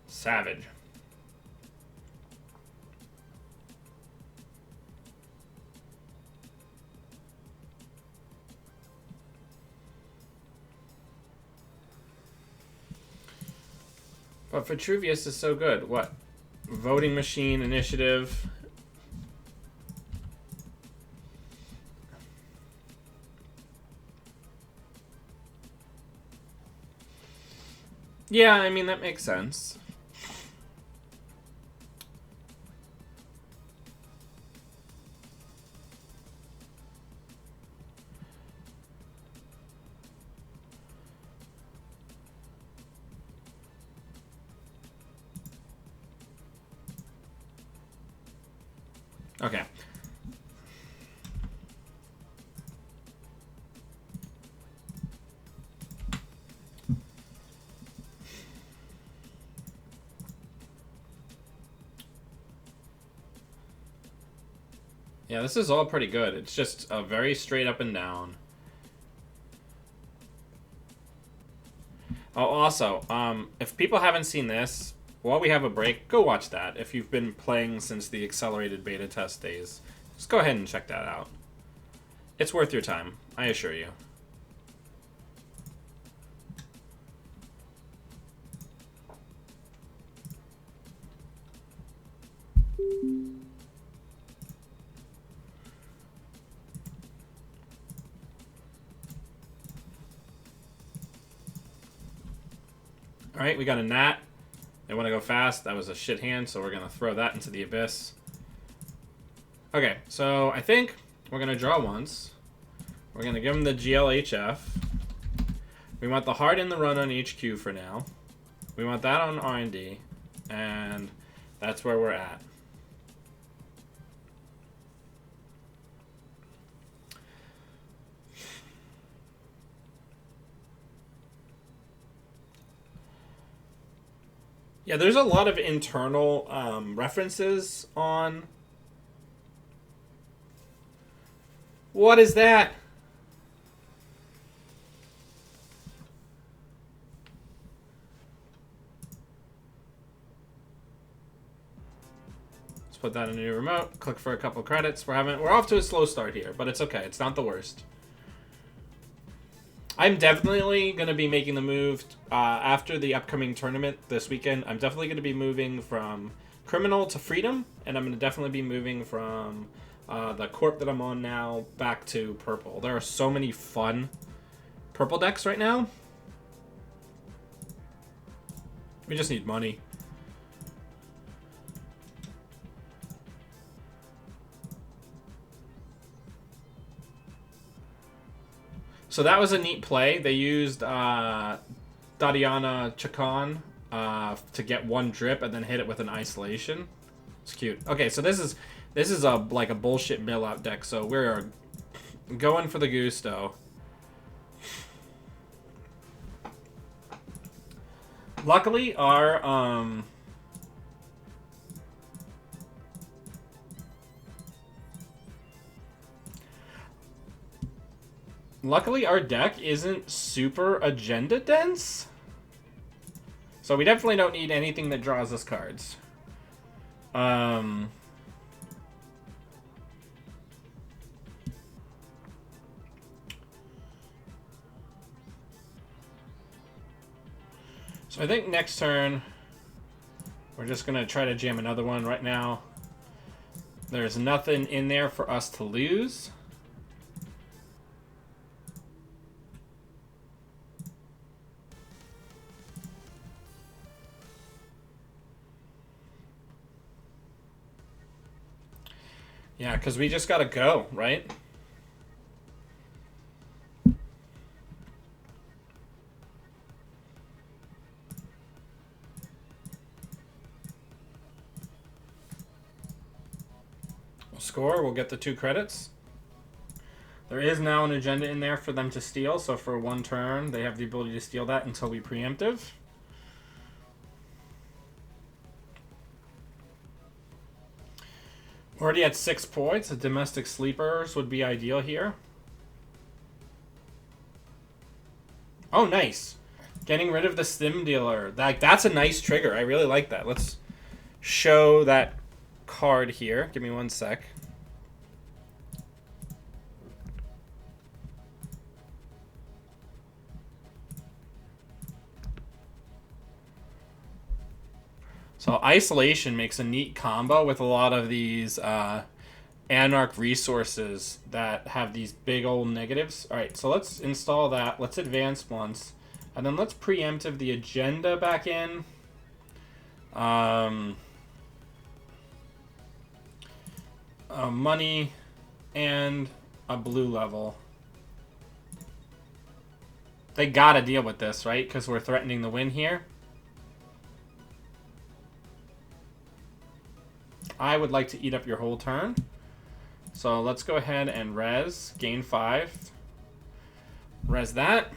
Speaker 1: Savage. But Vitruvius is so good. What? Voting machine, initiative. Yeah, I mean, that makes sense. Okay. Yeah, this is all pretty good. It's just a very straight up and down. Oh, also, if people haven't seen this, while we have a break, go watch that. If you've been playing since the accelerated beta test days, just go ahead and check that out. It's worth your time, I assure you. Alright, we got a gnat. They want to go fast. That was a shit hand, so we're going to throw that into the abyss. Okay, so I think we're going to draw once. We're going to give them the GLHF. We want the heart in the run on HQ for now. We want that on R&D. And that's where we're at. Yeah, there's a lot of internal references on... What is that? Let's put that in a new remote. Click for a couple credits. We're off to a slow start here, but it's okay. It's not the worst. I'm definitely going to be making the move after the upcoming tournament this weekend. I'm definitely going to be moving from Criminal to Freedom, and I'm going to definitely be moving from the Corp that I'm on now back to Purple. There are so many fun Purple decks right now. We just need money. So that was a neat play. They used Dadiana Chacon to get one drip and then hit it with an isolation. It's cute. Okay, so this is like a bullshit mill out deck. So we're going for the gusto. Luckily, our deck isn't super agenda dense. So we definitely don't need anything that draws us cards. So I think next turn, we're just going to try to jam another one right now. There's nothing in there for us to lose. Yeah, because we just got to go, right? We'll score. We'll get the 2 credits. There is now an agenda in there for them to steal, so for one turn, they have the ability to steal that until we preemptive. Already at 6 points. A domestic sleepers would be ideal here. Oh, nice. Getting rid of the stim dealer. That's a nice trigger. I really like that. Let's show that card here. Give me 1 sec. So isolation makes a neat combo with a lot of these Anarch resources that have these big old negatives. Alright, so let's install that. Let's advance once. And then let's preemptive the agenda back in. Money and a blue level. They gotta deal with this, right? Because we're threatening the win here. I would like to eat up your whole turn. So let's go ahead and res, gain 5. Res that.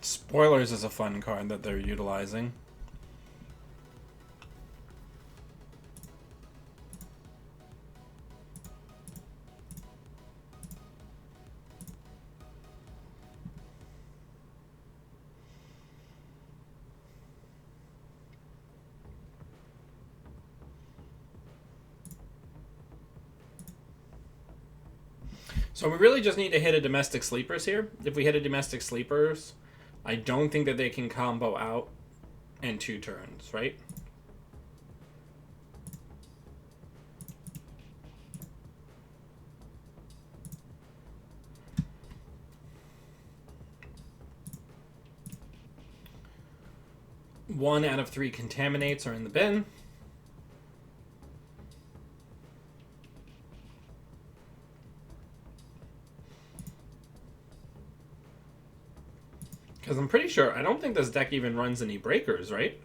Speaker 1: Spoilers is a fun card that they're utilizing. So we really just need to hit a domestic sleepers here. If we hit a domestic sleepers, I don't think that they can combo out in 2 turns, right? One out of 3 contaminates are in the bin. Because I'm pretty sure, I don't think this deck even runs any breakers, right?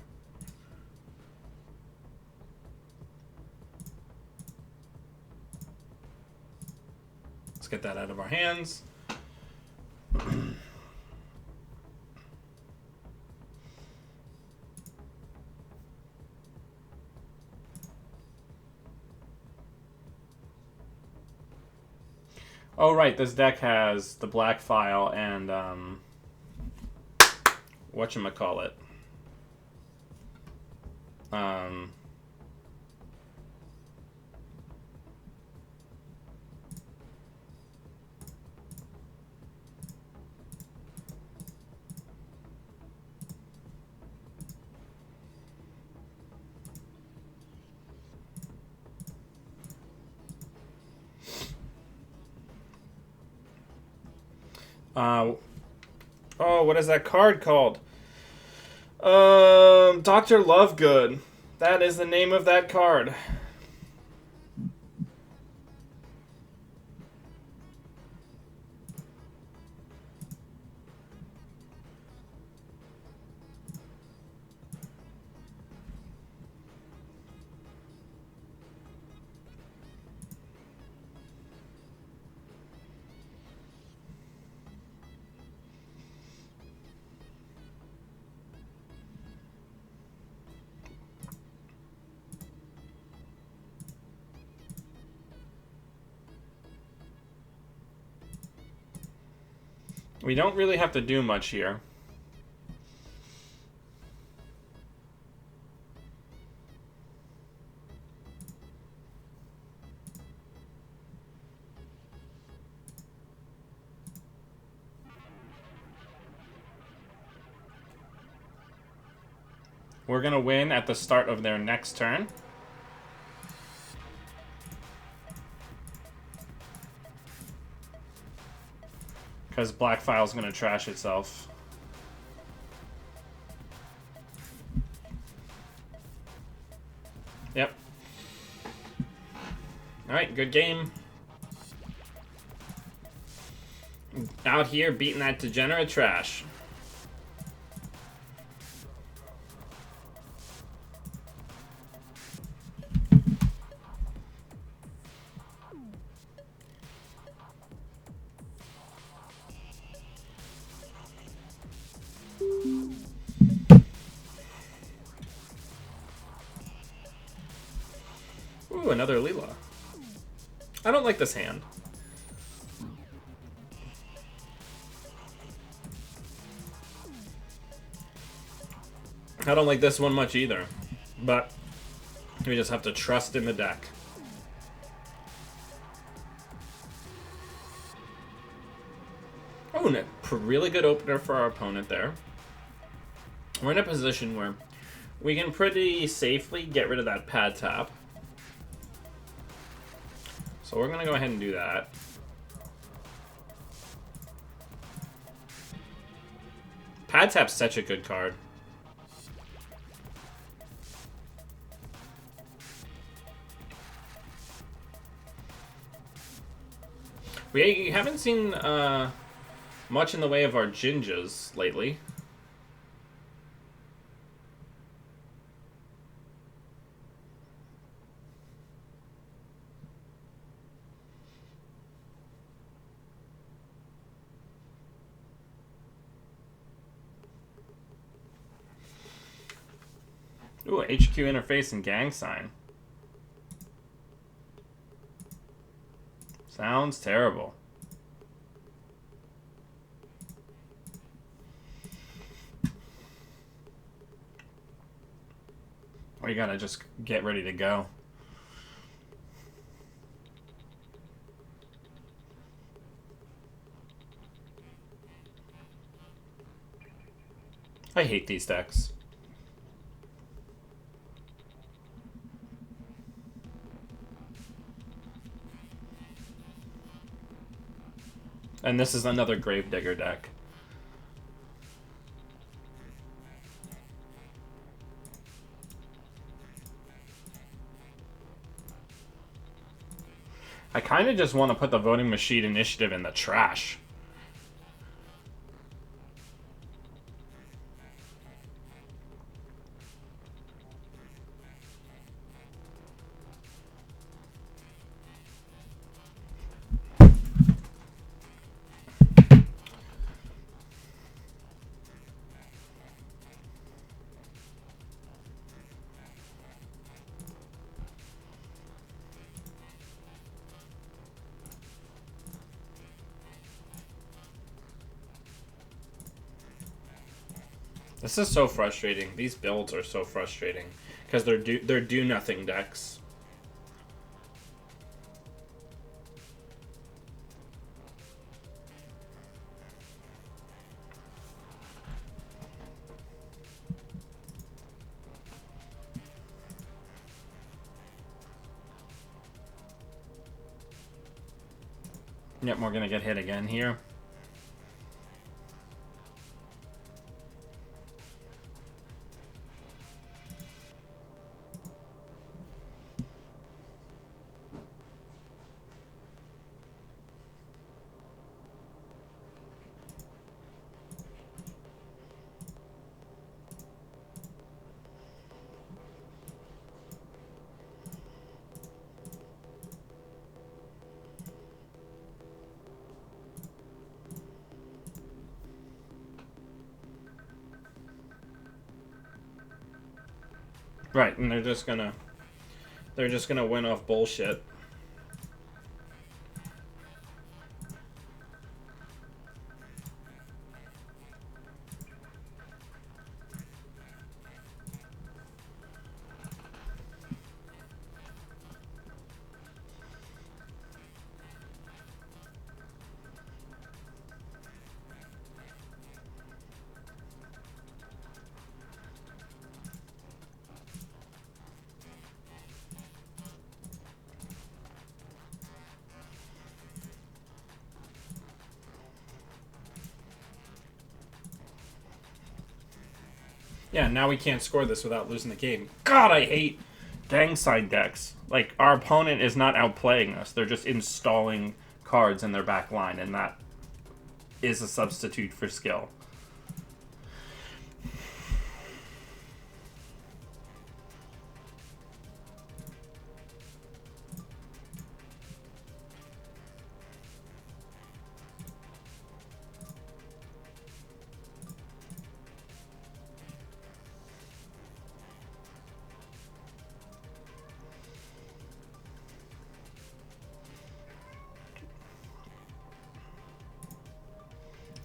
Speaker 1: Let's get that out of our hands. Oh, right, this deck has the black file and, whatchamacallit. Oh, what is that card called? Dr. Lovegood. That is the name of that card. We don't really have to do much here. We're going to win at the start of their next turn. Because Black File's going to trash itself. Yep. Alright, good game. Out here beating that degenerate trash. Ooh, another Leela. I don't like this hand. I don't like this one much either. But we just have to trust in the deck. Oh, and a really good opener for our opponent there. We're in a position where we can pretty safely get rid of that pad tap. So we're going to go ahead and do that. Pad tap's such a good card. We haven't seen much in the way of our Jinjas lately. Ooh, HQ interface and gang sign. Sounds terrible. Or you gotta just get ready to go. I hate these decks. And this is another Gravedigger deck. I kind of just want to put the voting machine initiative in the trash. This is so frustrating. These builds are so frustrating because they're do nothing decks. Yep, we're gonna get hit again here. Right, and they're just gonna win off bullshit. Yeah, now we can't score this without losing the game. God, I hate gang sign decks. Like, our opponent is not outplaying us. They're just installing cards in their back line, and that is a substitute for skill.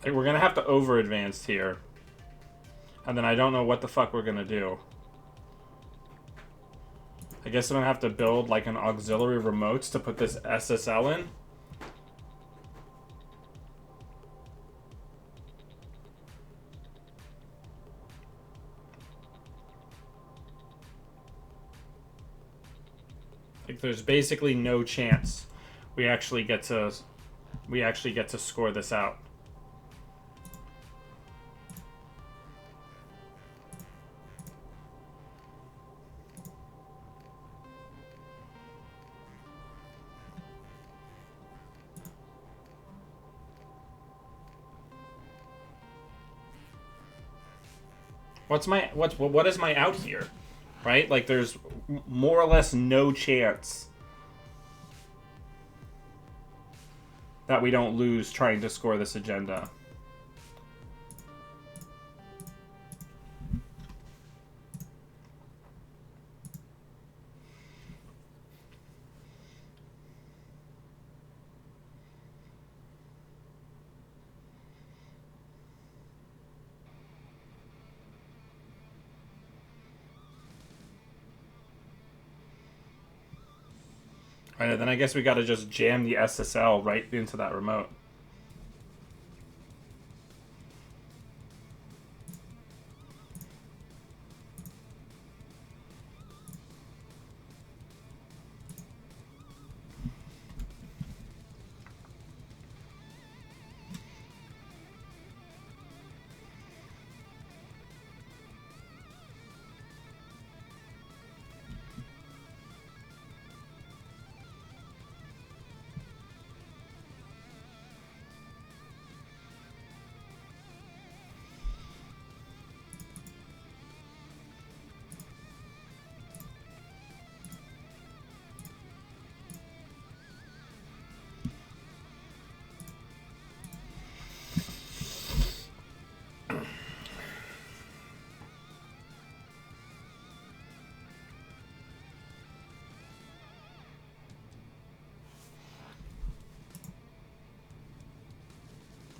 Speaker 1: Like, we're gonna have to over-advance here. And then I don't know what the fuck we're gonna do. I guess I'm gonna have to build like an auxiliary remotes to put this SSL in. Like, there's basically no chance we actually get to score this out. what is my out here? Right? Like, there's more or less no chance that we don't lose trying to score this agenda. Alright, then I guess we gotta just jam the SSL right into that remote.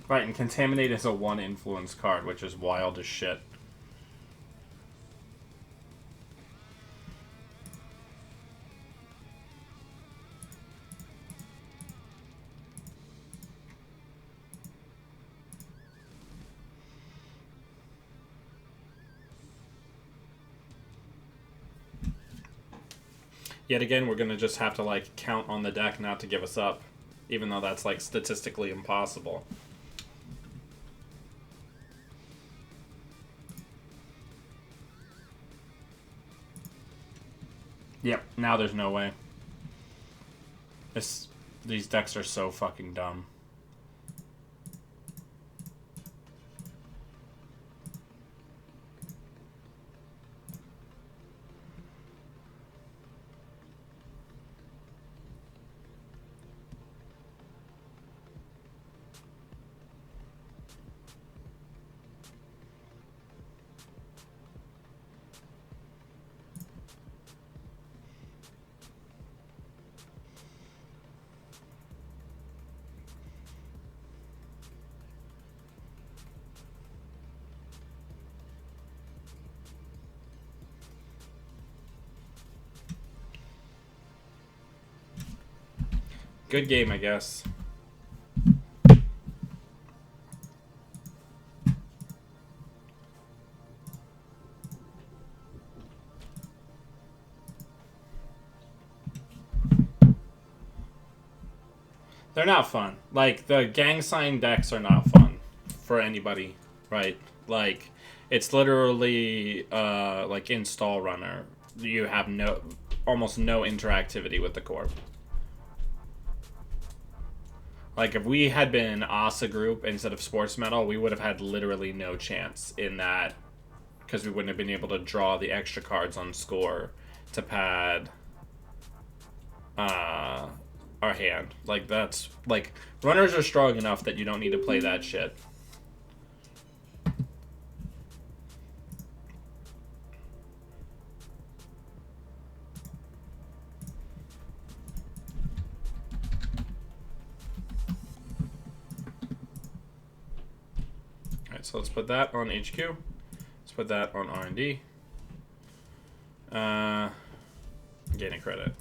Speaker 1: Right, and Contaminate is a 1 influence card, which is wild as shit. Yet again, we're gonna just have to, like, count on the deck not to give us up. Even though that's, like, statistically impossible. Yep, now there's no way. These decks are so fucking dumb. Good game, I guess. They're not fun. Like, the gang sign decks are not fun for anybody, right? Like, it's literally, like, install runner. You have almost no interactivity with the corp. Like, if we had been ASA group instead of Sports Metal, we would have had literally no chance in that, because we wouldn't have been able to draw the extra cards on score to pad our hand. Like, that's, like, runners are strong enough that you don't need to play that shit. Alright, so let's put that on HQ. Let's put that on R&D. Gaining credit.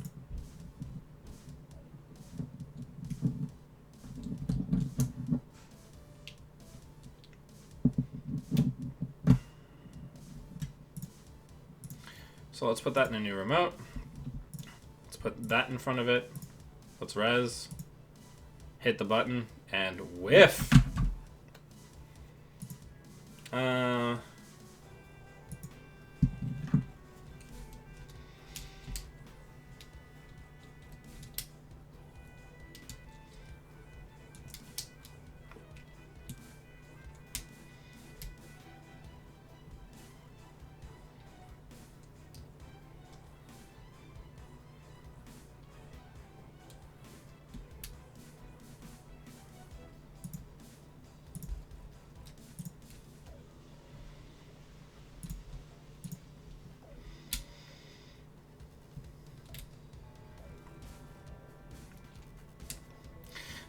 Speaker 1: So let's put that in a new remote. Let's put that in front of it. Let's res. Hit the button and whiff.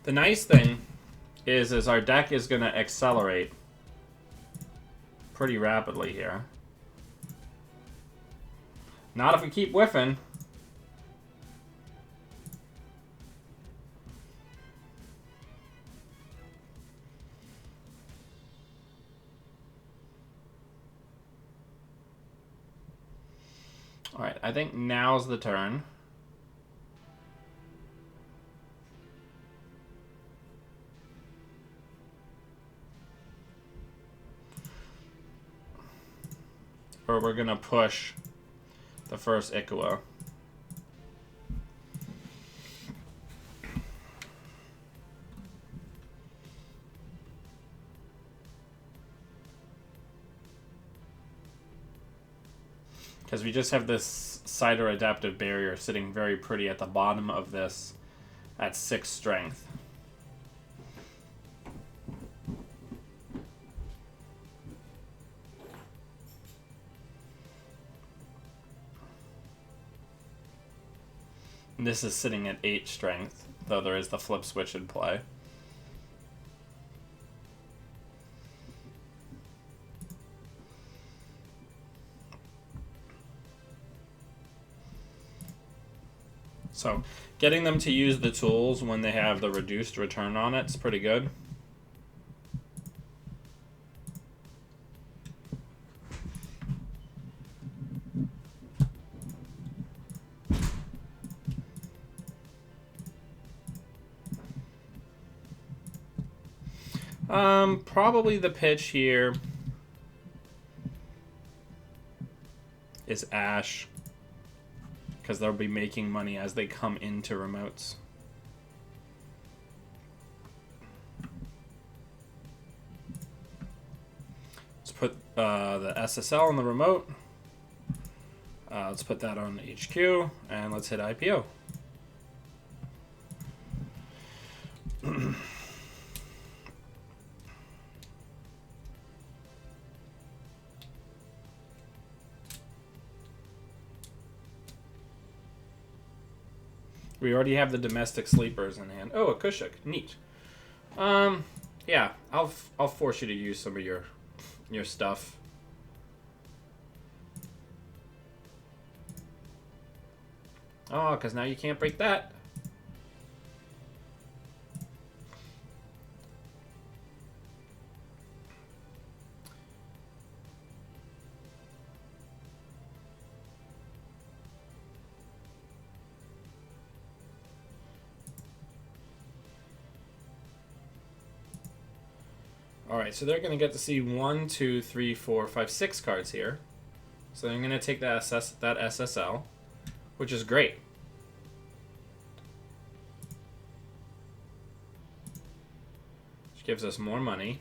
Speaker 1: The nice thing is our deck is going to accelerate pretty rapidly here. Not if we keep whiffing. Alright, I think now's the turn. Or we're going to push the first Ikua. Because we just have this Cider Adaptive Barrier sitting very pretty at the bottom of this at 6 strength. And this is sitting at 8 strength, though there is the flip switch in play. So, getting them to use the tools when they have the reduced return on it is pretty good. Probably the pitch here is Ash, because they'll be making money as they come into remotes. Let's put the SSL on the remote. Let's put that on HQ, and let's hit IPO. We already have the domestic sleepers in hand. Oh, a Kushik. Neat. Yeah, I'll force you to use some of your stuff. Oh, because now you can't break that. Alright, so they're going to get to see 1, 2, 3, 4, 5, 6 cards here. So they're going to take that SSL, which is great. Which gives us more money.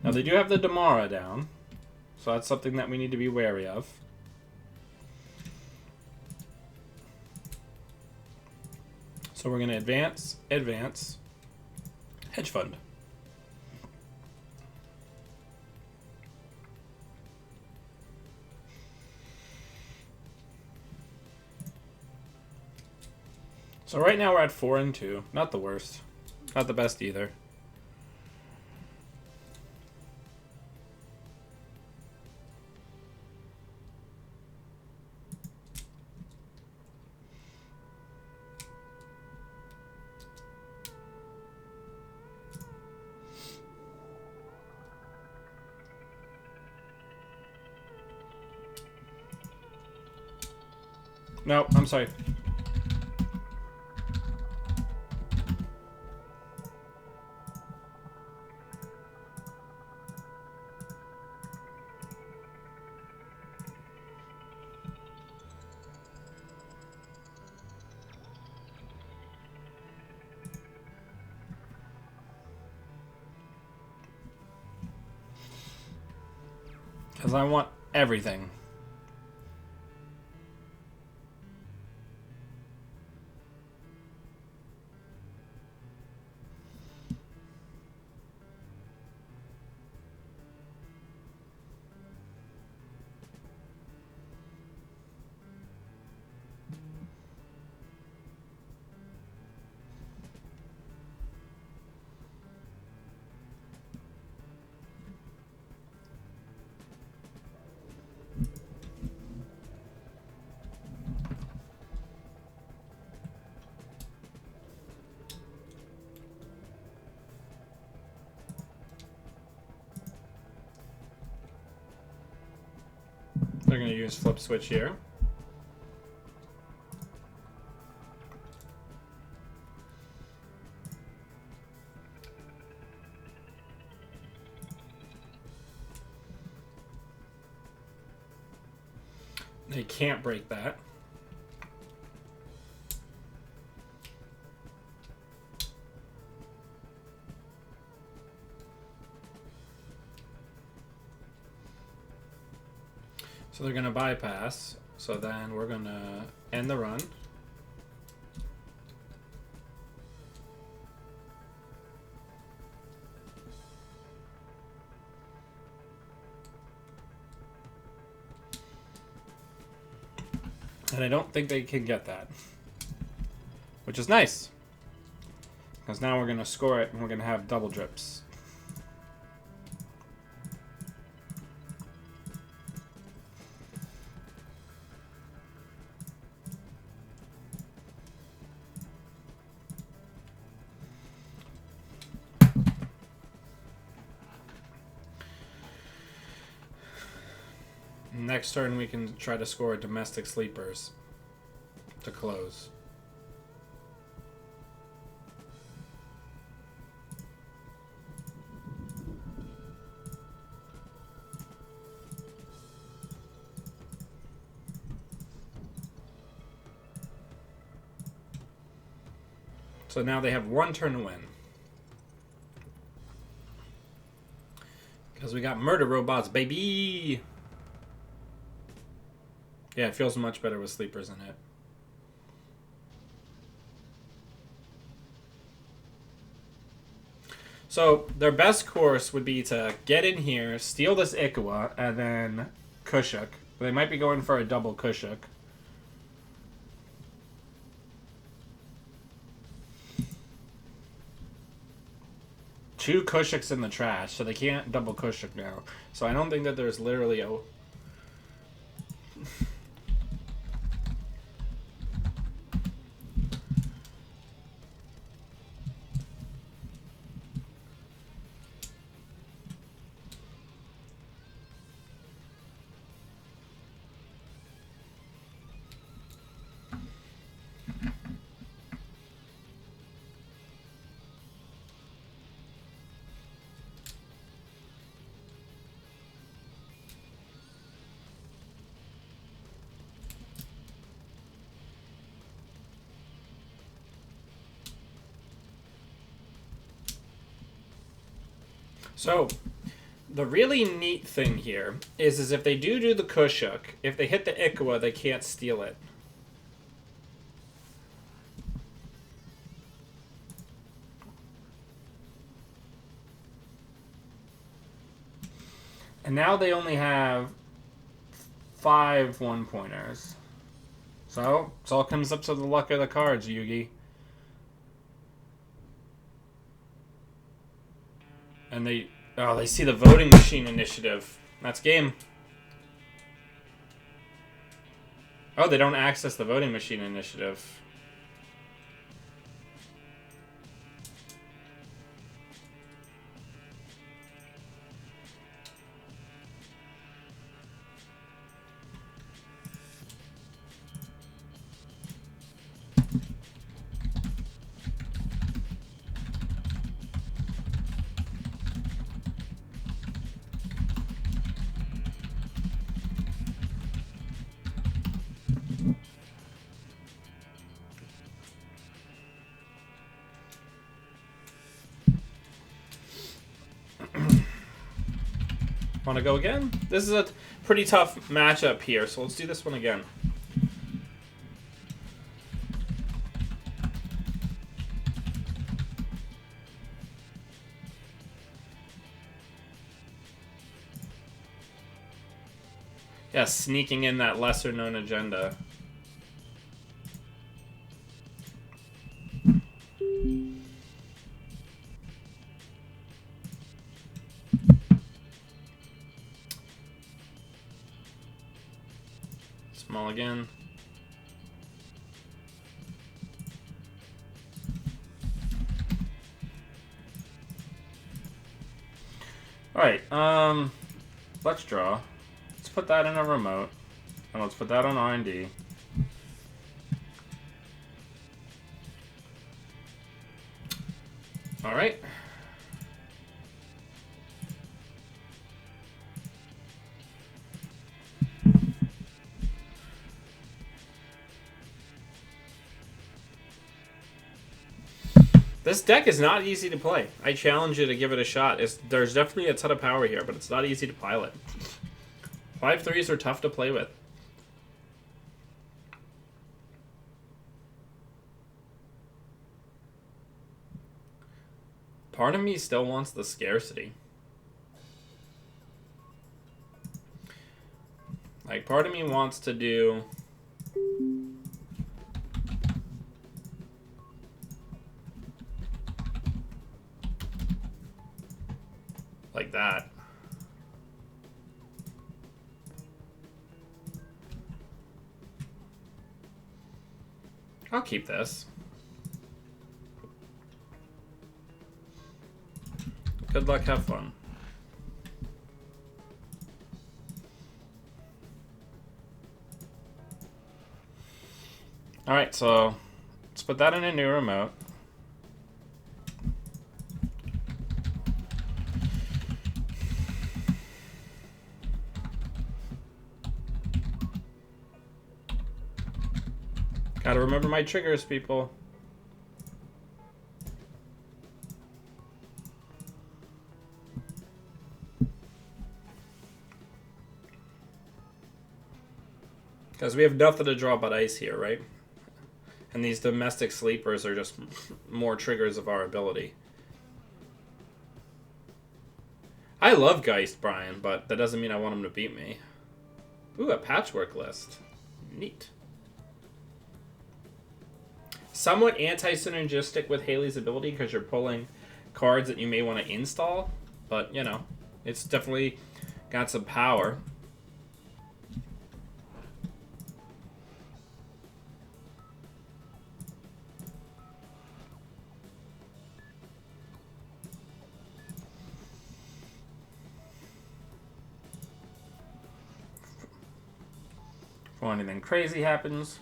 Speaker 1: Now they do have the Damara down, so that's something that we need to be wary of. So we're going to advance, hedge fund. So right now we're at 4 and 2. Not the worst. Not the best either. No, I'm sorry. Because I want everything. They're going to use flip switch here. They can't break that. So they're going to bypass. So then we're going to end the run. And I don't think they can get that. Which is nice. Because now we're going to score it and we're going to have double drips. Next turn we can try to score domestic sleepers to close. So now they have one turn to win. Because we got murder robots, baby! Yeah, it feels much better with sleepers in it. So their best course would be to get in here, steal this Ikawa, and then Kushuk. They might be going for a double Kushuk. Two Kushuks in the trash, so they can't double Kushuk now. So I don't think that there's literally a... So, the really neat thing here is if they do the Kushuk, if they hit the Ikawa, they can't steal it. And now they only have 5 one-pointers. So, it all comes up to the luck of the cards, Yugi. And they see the voting machine initiative. That's game. Oh, they don't access the voting machine initiative. Want to go again? This is a pretty tough matchup here, so let's do this one again. Yeah, sneaking in that lesser-known agenda. Small again. Alright, let's draw. Let's put that in a remote. And let's put that on R&D. Alright. This deck is not easy to play. I challenge you to give it a shot. There's definitely a ton of power here, but it's not easy to pilot. 5/3s are tough to play with. Part of me still wants the scarcity. Like, part of me wants to do... like that. I'll keep this. Good luck, have fun. Alright, so let's put that in a new remote. Gotta remember my triggers, people. Because we have nothing to draw but ice here, right? And these domestic sleepers are just more triggers of our ability. I love Geist, Brian, but that doesn't mean I want him to beat me. Ooh, a patchwork list. Neat. Somewhat anti-synergistic with Haley's ability because you're pulling cards that you may want to install. But, you know, it's definitely got some power. Before anything crazy happens.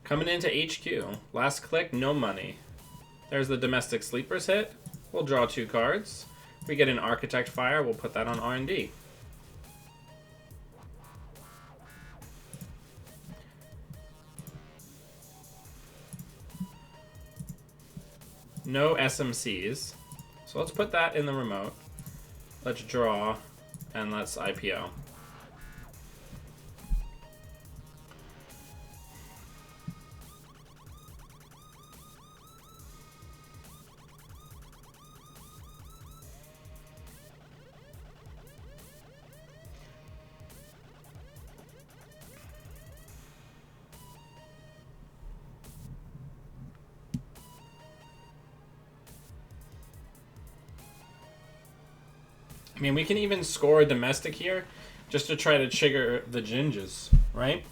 Speaker 1: Coming into HQ. Last click, no money. There's the domestic sleepers hit. We'll draw 2 cards. If we get an Architect Fire, we'll put that on R&D. No SMCs. So let's put that in the remote. Let's draw, and let's IPO. I mean, we can even score a domestic here just to try to trigger the Jinjas, right?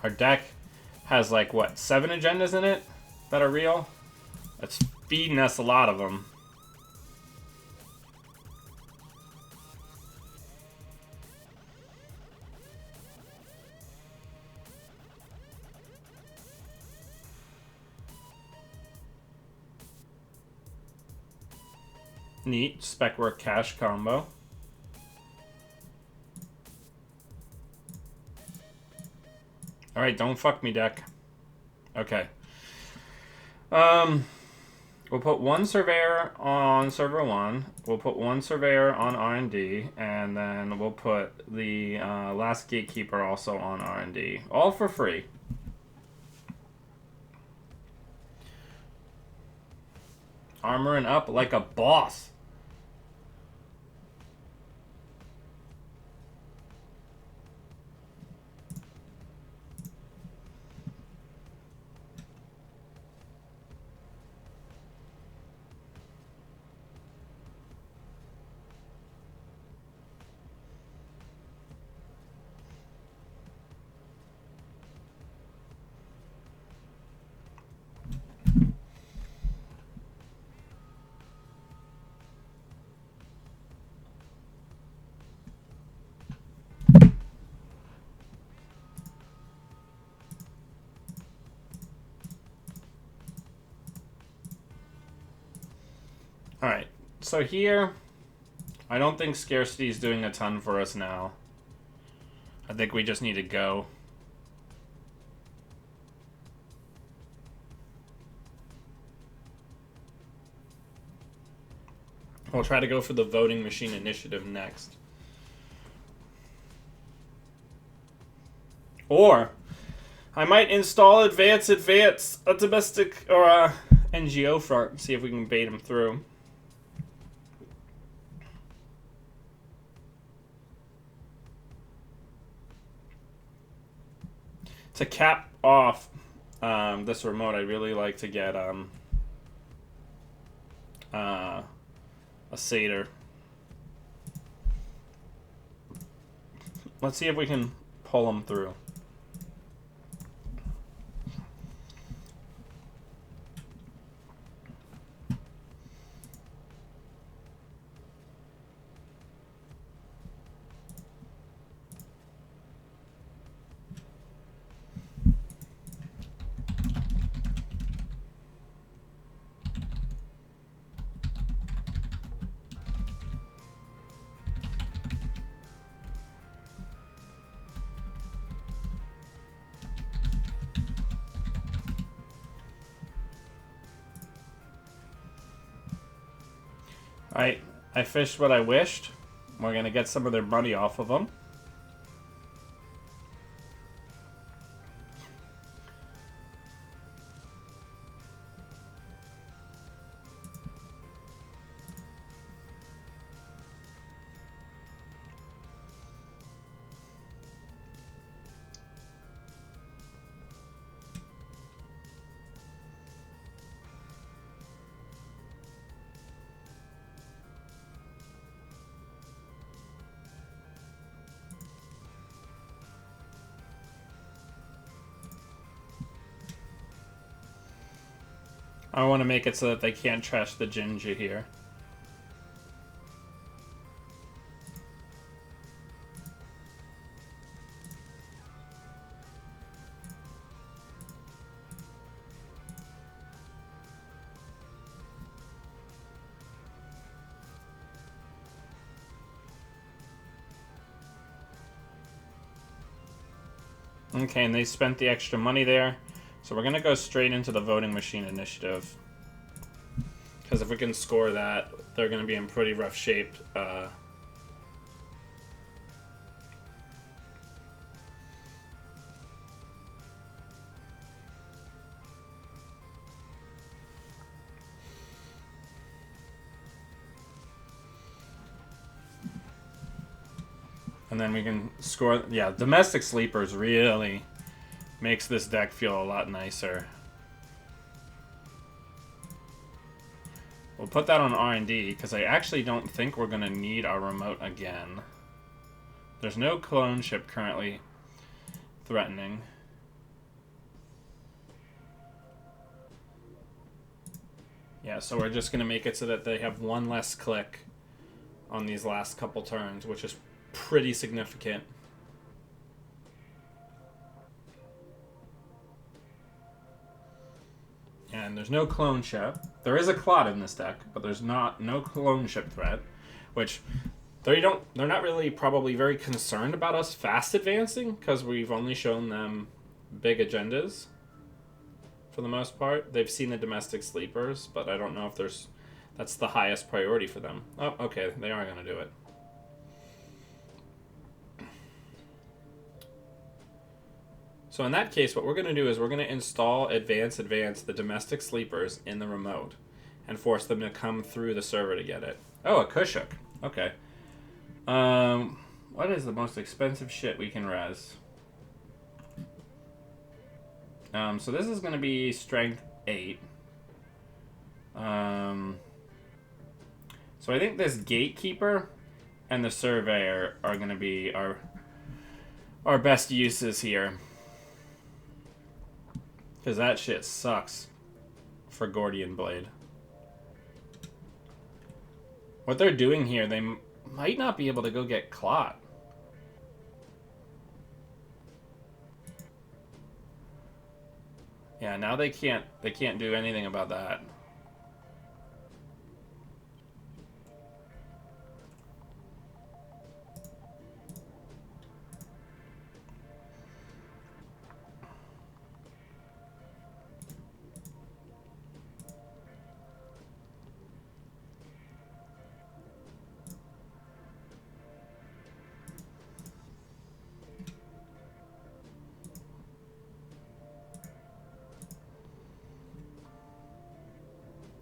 Speaker 1: Our deck has like, what, 7 agendas in it that are real? That's feeding us a lot of them. Neat. Spec work cash combo. Alright, don't fuck me, deck. Okay. We'll put 1 Surveyor on Server 1. We'll put 1 Surveyor on R&D. And then we'll put the last Gatekeeper also on R&D. All for free. Armoring up like a boss. Alright, so here, I don't think scarcity is doing a ton for us now. I think we just need to go. We'll try to go for the voting machine initiative next. Or, I might install advance, a domestic, or a NGO front, and see if we can bait them through. To cap off this remote, I'd really like to get a satyr. Let's see if we can pull them through. Alright, I fished what I wished. We're going to get some of their money off of them. I want to make it so that they can't trash the Jinja here. Okay, and they spent the extra money there. So we're going to go straight into the voting machine initiative. Because if we can score that, they're going to be in pretty rough shape. And then we can score... Yeah, Domestic Sleepers really makes this deck feel a lot nicer. We'll put that on R&D, because I actually don't think we're going to need our remote again. There's no clone ship currently threatening. Yeah, so we're just going to make it so that they have one less click on these last couple turns, which is pretty significant. And there's no clone ship. There is a Clot in this deck, but there's no clone ship threat, which they're not really probably very concerned about us fast advancing, because we've only shown them big agendas for the most part. They've seen the Domestic Sleepers, but I don't know if that's the highest priority for them. Oh, okay, they are going to do it. So in that case, what we're going to do is we're going to install advance the Domestic Sleepers in the remote and force them to come through the server to get it. Oh, a Kushuk. Okay. What is the most expensive shit we can res? So this is going to be Strength 8. So I think this Gatekeeper and the Surveyor are going to be our best uses here. Because that shit sucks for Gordian Blade. What they're doing here, they might not be able to go get Clot. Yeah, now they can't do anything about that.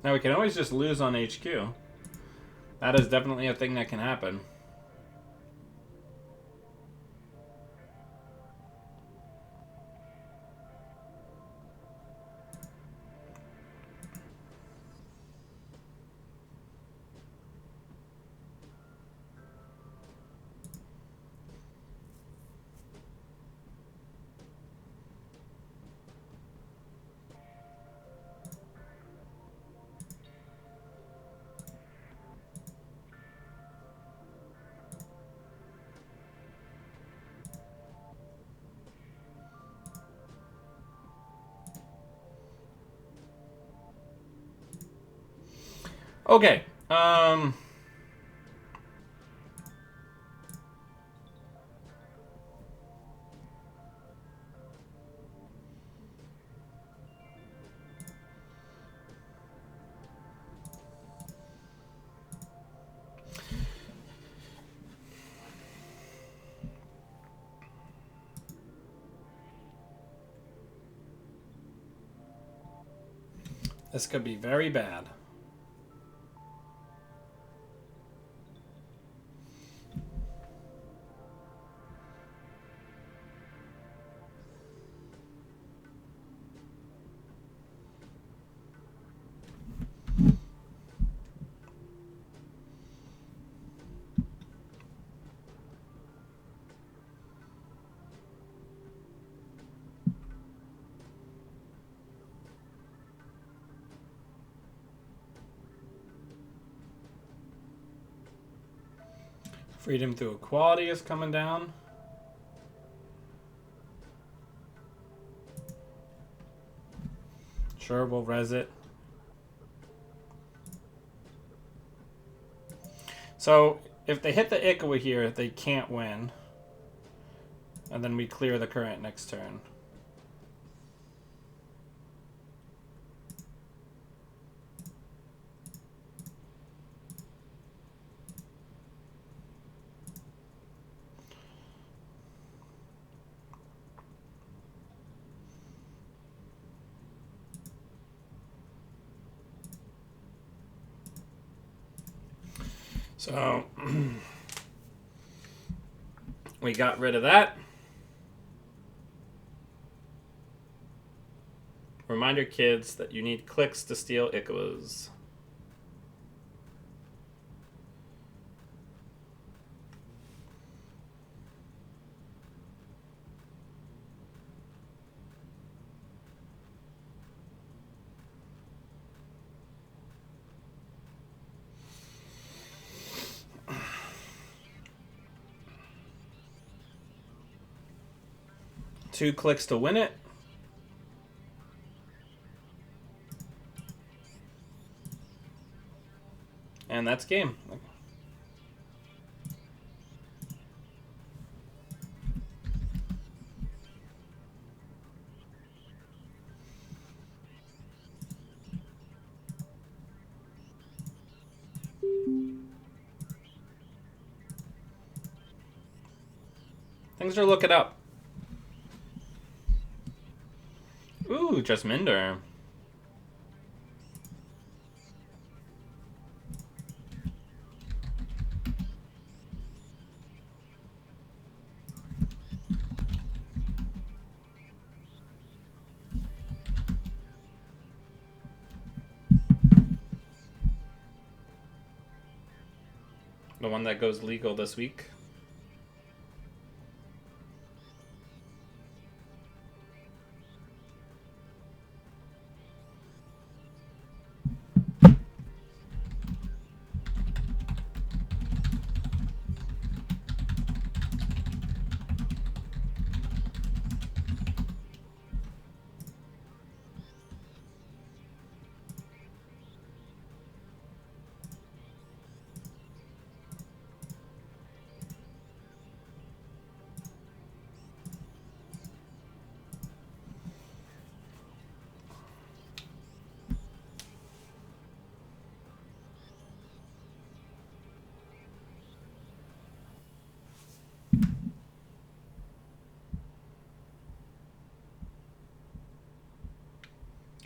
Speaker 1: Now we can always just lose on HQ. That is definitely a thing that can happen. Okay. This could be very bad. Freedom through equality is coming down. Sure, we'll res it. So, if they hit the Ikawa here, they can't win. And then we clear the current next turn. So, we got rid of that. Reminder kids that you need clicks to steal Ikawas. Two clicks to win it. And that's game. Things are looking up. Ooh, just Minder. The one that goes legal this week.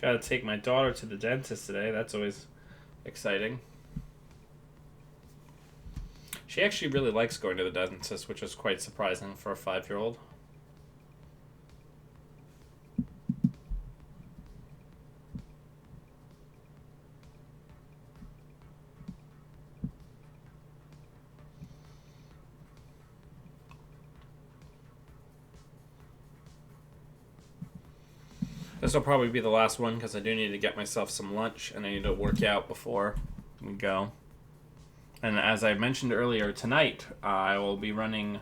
Speaker 1: Gotta take my daughter to the dentist today. That's always exciting. She actually really likes going to the dentist, which is quite surprising for a 5-year-old. This will probably be the last one because I do need to get myself some lunch and I need to work out before we go. And as I mentioned earlier, tonight I will be running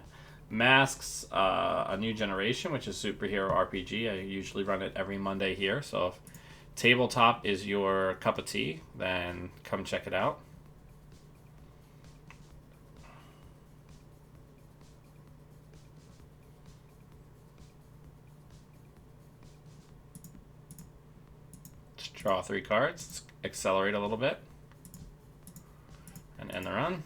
Speaker 1: Masks, A New Generation, which is superhero RPG. I usually run it every Monday here, so if tabletop is your cup of tea, then come check it out. Just draw 3 cards, accelerate a little bit, and end the run.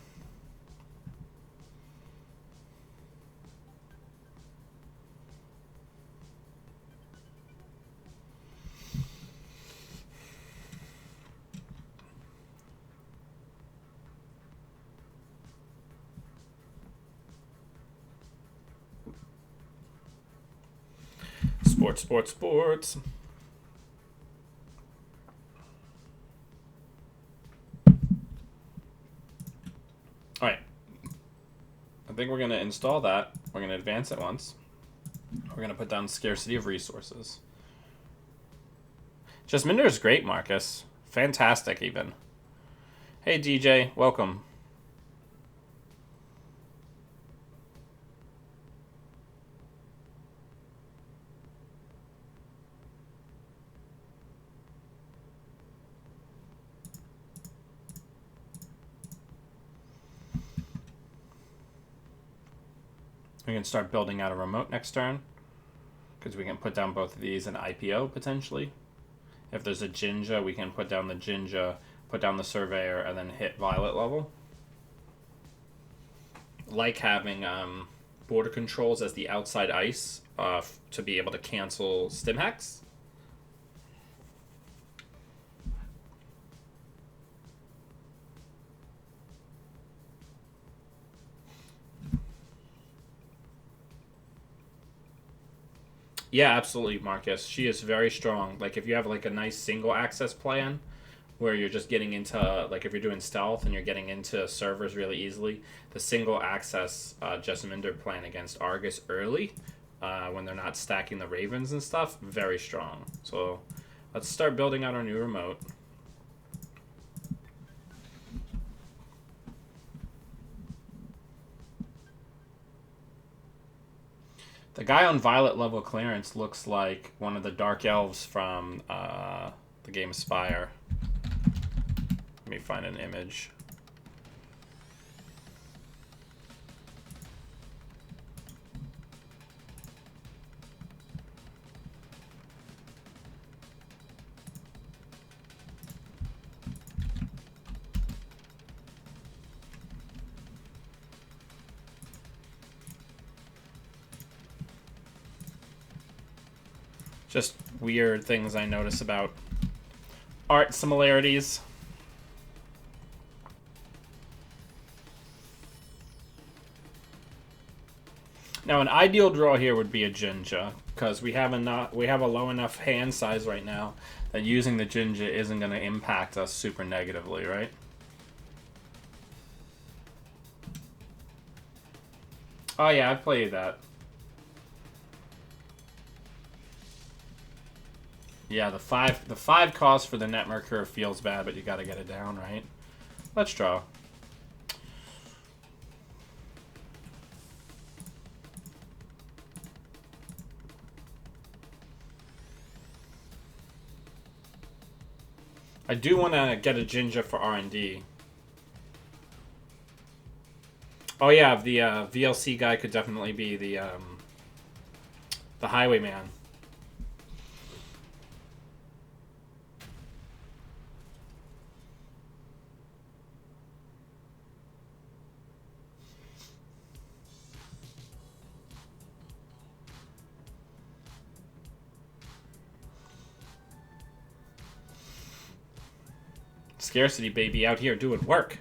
Speaker 1: Sports, sports, sports. Alright. I think we're going to install that. We're going to advance it once. We're going to put down Scarcity of Resources. Jasminder is great, Marcus. Fantastic, even. Hey, DJ. Welcome. We can start building out a remote next turn, because we can put down both of these in IPO, potentially. If there's a Jinja, we can put down the Jinja, put down the Surveyor, and then hit Violet level. Like having border controls as the outside ice to be able to cancel Stim Hacks. Yeah, absolutely, Marcus. She is very strong. Like, if you have, like, a nice single access plan where you're just getting into, like, if you're doing stealth and you're getting into servers really easily, the single access Jessamine plan against Argus early, when they're not stacking the Ravens and stuff, very strong. So, let's start building out our new remote. The guy on Violet level clearance looks like one of the Dark Elves from the game Spire. Let me find an image. Just weird things I notice about art similarities. Now, an ideal draw here would be a Jinja, because we have a low enough hand size right now that using the Jinja isn't going to impact us super negatively, right? Oh yeah, I've played that. Yeah, the five cost for the Netmer curve feels bad, but you got to get it down, right? Let's draw. I do want to get a Jinja for R&D. Oh yeah, the VLC guy could definitely be the Highwayman. Scarcity, baby, out here doing work.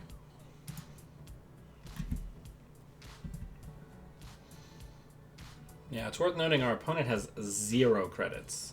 Speaker 1: Yeah, it's worth noting our opponent has 0 credits.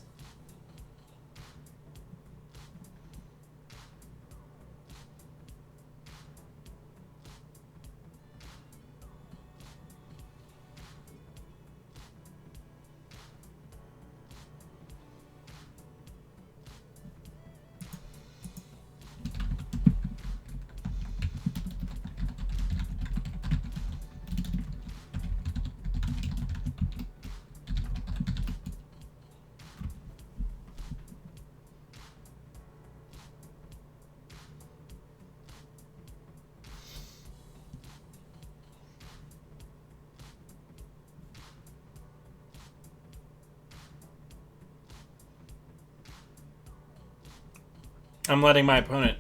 Speaker 1: I'm letting my opponent.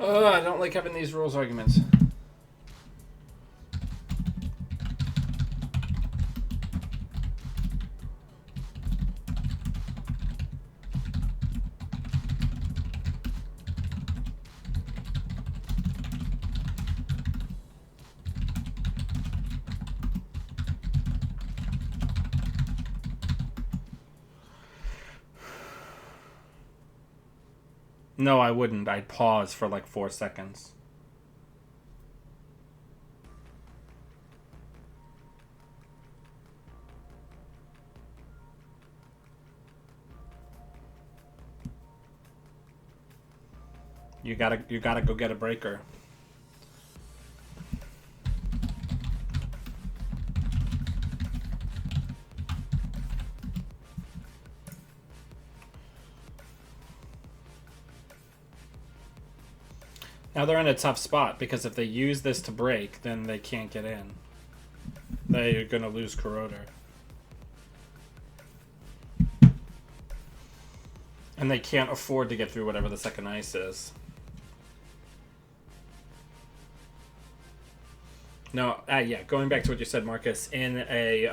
Speaker 1: I don't like having these rules arguments. No, I wouldn't. I'd pause for like 4 seconds. You gotta go get a breaker. Now they're in a tough spot because if they use this to break, then they can't get in. They're gonna lose Corroder. And they can't afford to get through whatever the second ice is. No, yeah, going back to what you said, Marcus, in a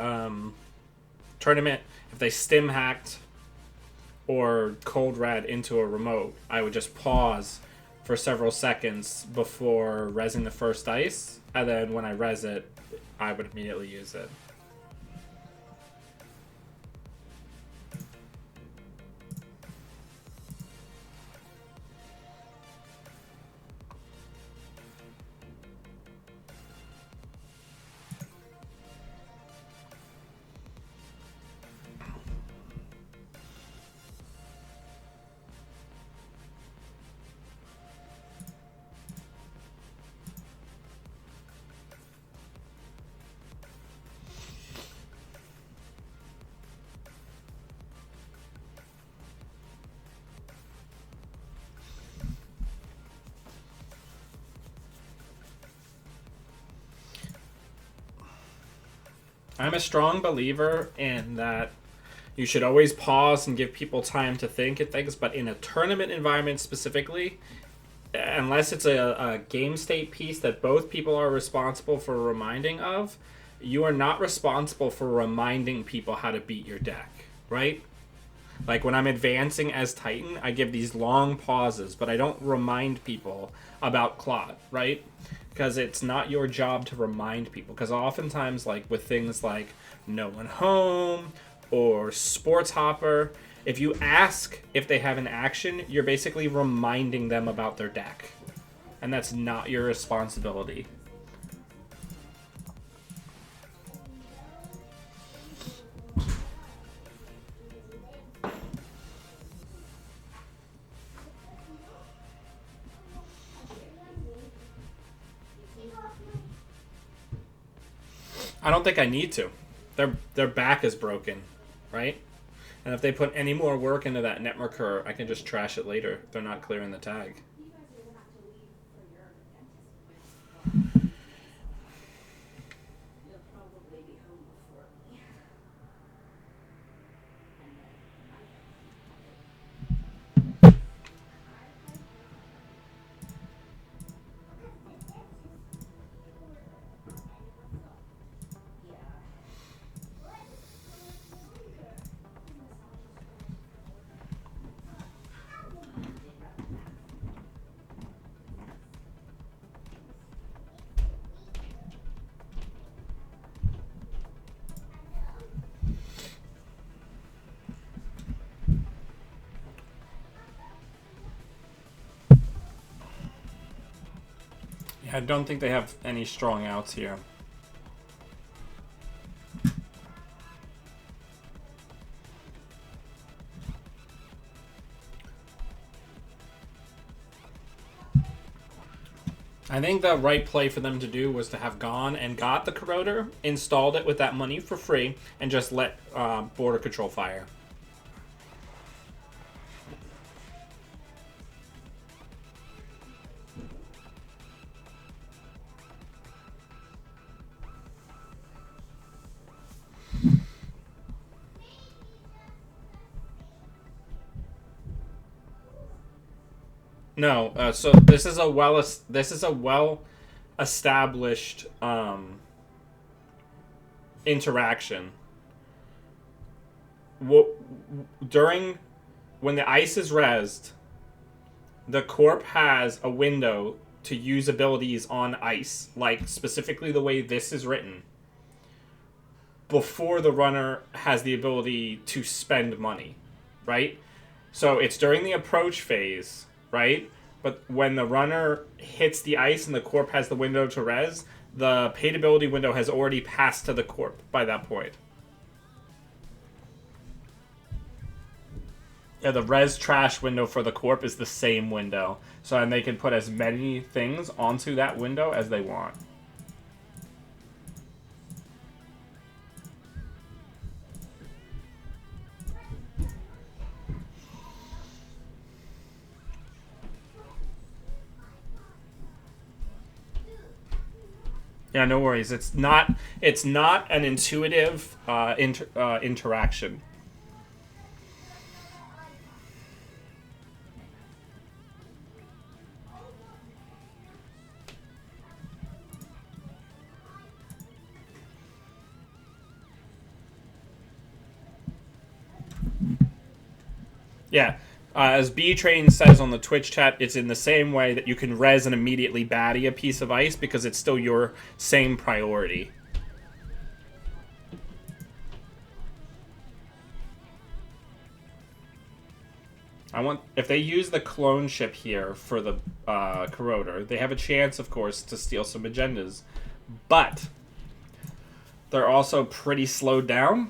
Speaker 1: tournament, if they stim hacked or cold red into a remote, I would just pause for several seconds before resing the first ice, and then when I res it, I would immediately use it. I'm a strong believer in that you should always pause and give people time to think at things, but in a tournament environment specifically, unless it's a game state piece that both people are responsible for reminding of, you are not responsible for reminding people how to beat your deck, right? Like when I'm advancing as Titan, I give these long pauses, but I don't remind people about Claude, right? Because it's not your job to remind people. Because oftentimes, like with things like No One Home or Sports Hopper, if you ask if they have an action, you're basically reminding them about their deck. And that's not your responsibility. I don't think I need to. Their back is broken, right? And if they put any more work into that Netmarker, I can just trash it later. They're not clearing the tag. I don't think they have any strong outs here. I think the right play for them to do was to have gone and got the corroder, installed it with that money for free, and just let border control fire. No, so this is a well established interaction. During when the ice is rezzed, the corp has a window to use abilities on ice, like specifically the way this is written, before the runner has the ability to spend money, right? So it's during the approach phase, right? But when the runner hits the ice and the corp has the window to res, the paid ability window has already passed to the corp by that point. Yeah, the res trash window for the corp is the same window. So and they can put as many things onto that window as they want. Yeah, no worries. It's not an intuitive interaction. Yeah. As B-Train says on the Twitch chat, it's in the same way that you can res and immediately baddie a piece of ice because it's still your same priority. If they use the clone ship here for the corroder, they have a chance, of course, to steal some agendas. But they're also pretty slowed down.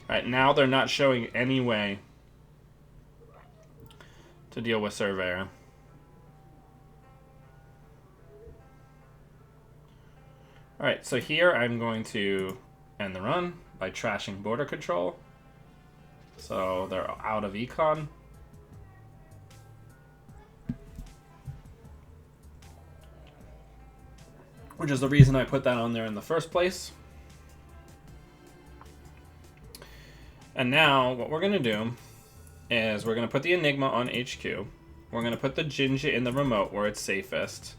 Speaker 1: Right now, they're not showing any way to deal with Surveyor. Alright, so here I'm going to end the run by trashing border control. So they're out of econ. Which is the reason I put that on there in the first place. And now what we're going to do is we're going to put the Enigma on HQ. We're going to put the Jinja in the remote where it's safest.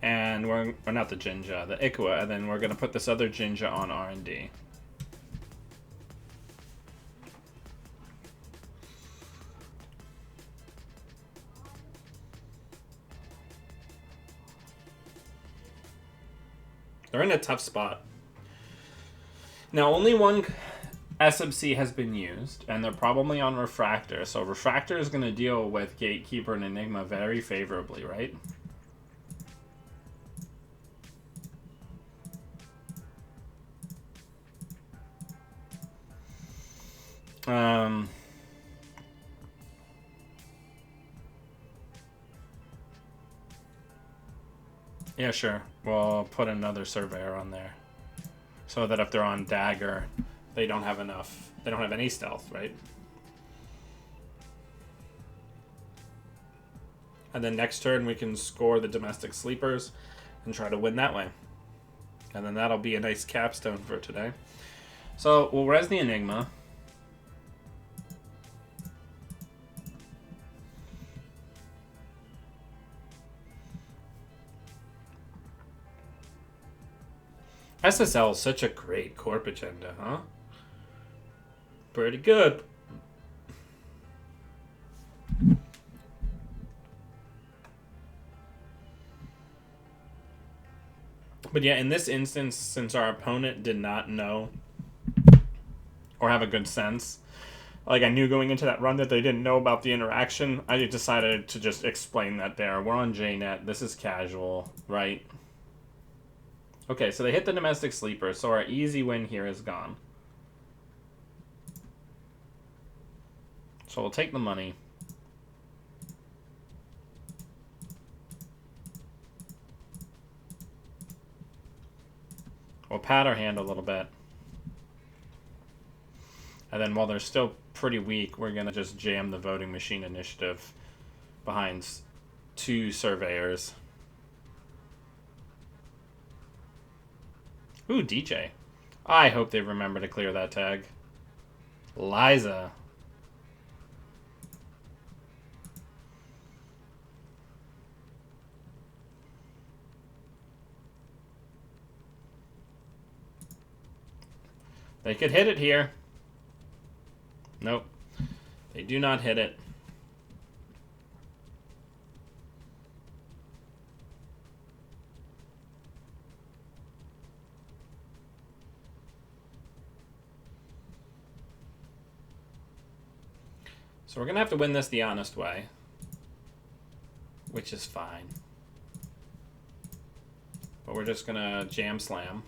Speaker 1: And or not the Jinja, the Ikua. And then we're going to put this other Jinja on R&D. They're in a tough spot. Now, only one SMC has been used, and they're probably on Refractor. So Refractor is going to deal with Gatekeeper and Enigma very favorably, right? Yeah, sure. We'll put another Surveyor on there. So that if they're on Dagger, they don't have enough. They don't have any stealth, right? And then next turn we can score the domestic sleepers and try to win that way. And then that'll be a nice capstone for today. So we'll res the Enigma. SSL is such a great corp agenda, huh? Pretty good. But yeah, in this instance, since our opponent did not know or have a good sense, like I knew going into that run that they didn't know about the interaction, I decided to just explain that there. We're on JNet. This is casual, right? Okay, so they hit the domestic sleeper, so our easy win here is gone. So we'll take the money. We'll pat our hand a little bit. And then while they're still pretty weak, we're going to just jam the voting machine initiative behind 2 surveyors. Ooh, DJ. I hope they remember to clear that tag. Liza. They could hit it here. Nope. They do not hit it. So we're going to have to win this the honest way, which is fine. But we're just going to jam slam.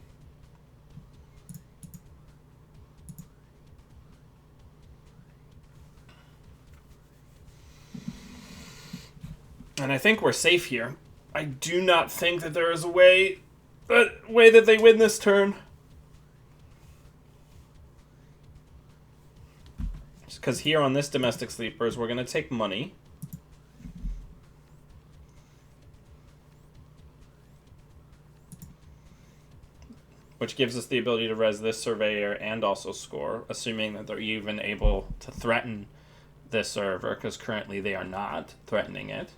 Speaker 1: And I think we're safe here. I do not think that there is a way that they win this turn. Because here on this domestic sleepers, we're going to take money. Which gives us the ability to res this surveyor and also score, assuming that they're even able to threaten this server, because currently they are not threatening it.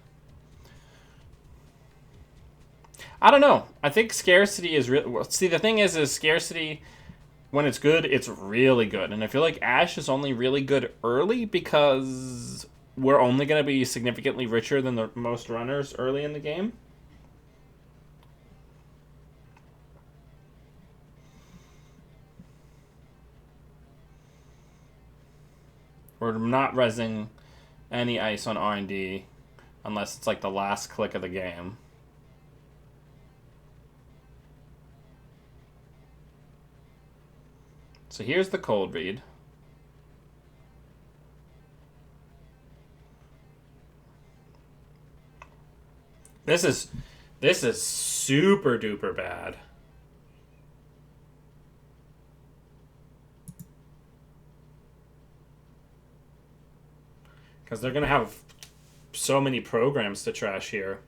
Speaker 1: I don't know. I think scarcity is real. See, the thing is scarcity, when it's good, it's really good. And I feel like Ash is only really good early because we're only going to be significantly richer than the most runners early in the game. We're not resing any ice on R&D unless it's like the last click of the game. So here's the cold read. This is super duper bad. Because they're going to have so many programs to trash here.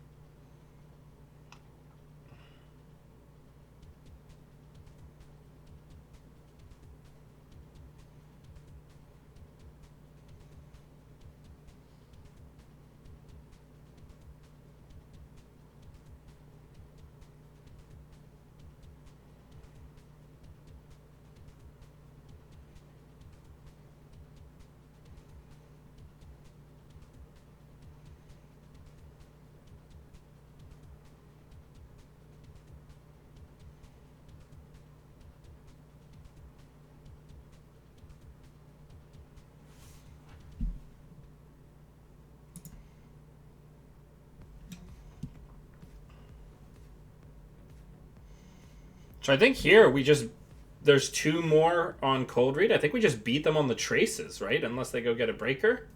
Speaker 1: So I think here there's 2 more on Cold Read. I think we just beat them on the traces, right? Unless they go get a breaker.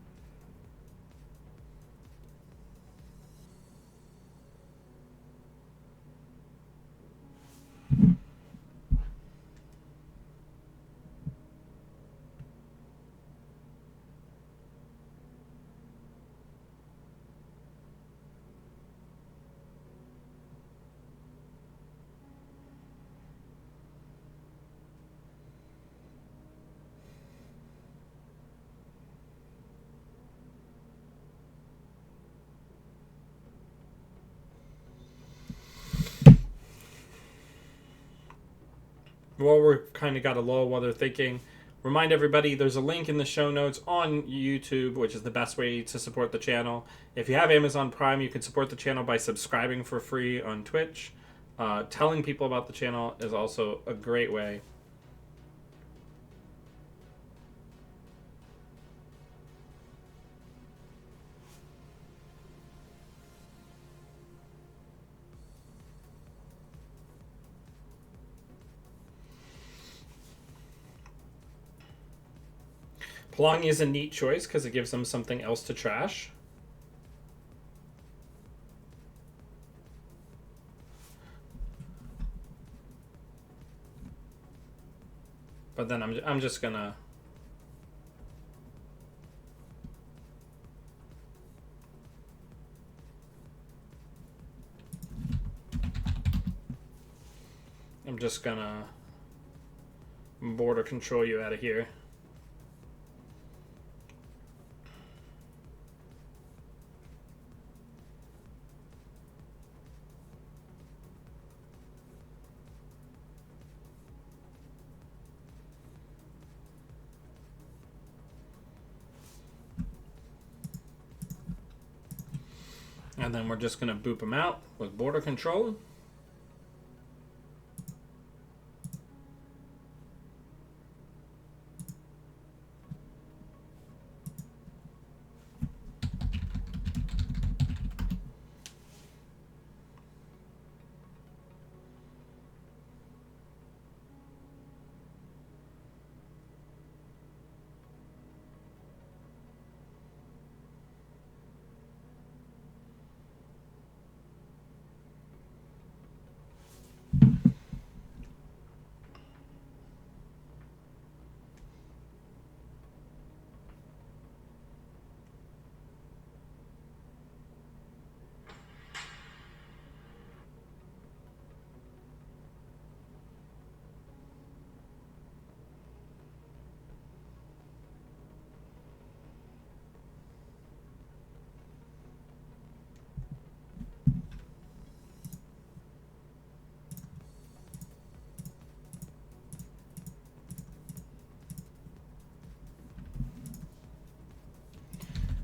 Speaker 1: Well, we're kind of got a lull while they're thinking. Remind everybody there's a link in the show notes on YouTube, which is the best way to support the channel. If you have Amazon Prime, you can support the channel by subscribing for free on Twitch. Telling people about the channel is also a great way. Pelongi is a neat choice because it gives them something else to trash. But then I'm just gonna... I'm just gonna border control you out of here. And then we're just going to boop them out with border control.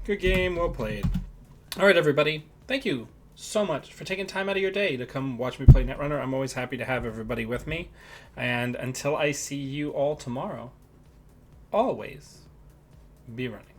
Speaker 1: Good game, well played. All right, everybody. Thank you so much for taking time out of your day to come watch me play Netrunner. I'm always happy to have everybody with me. And until I see you all tomorrow, always be running.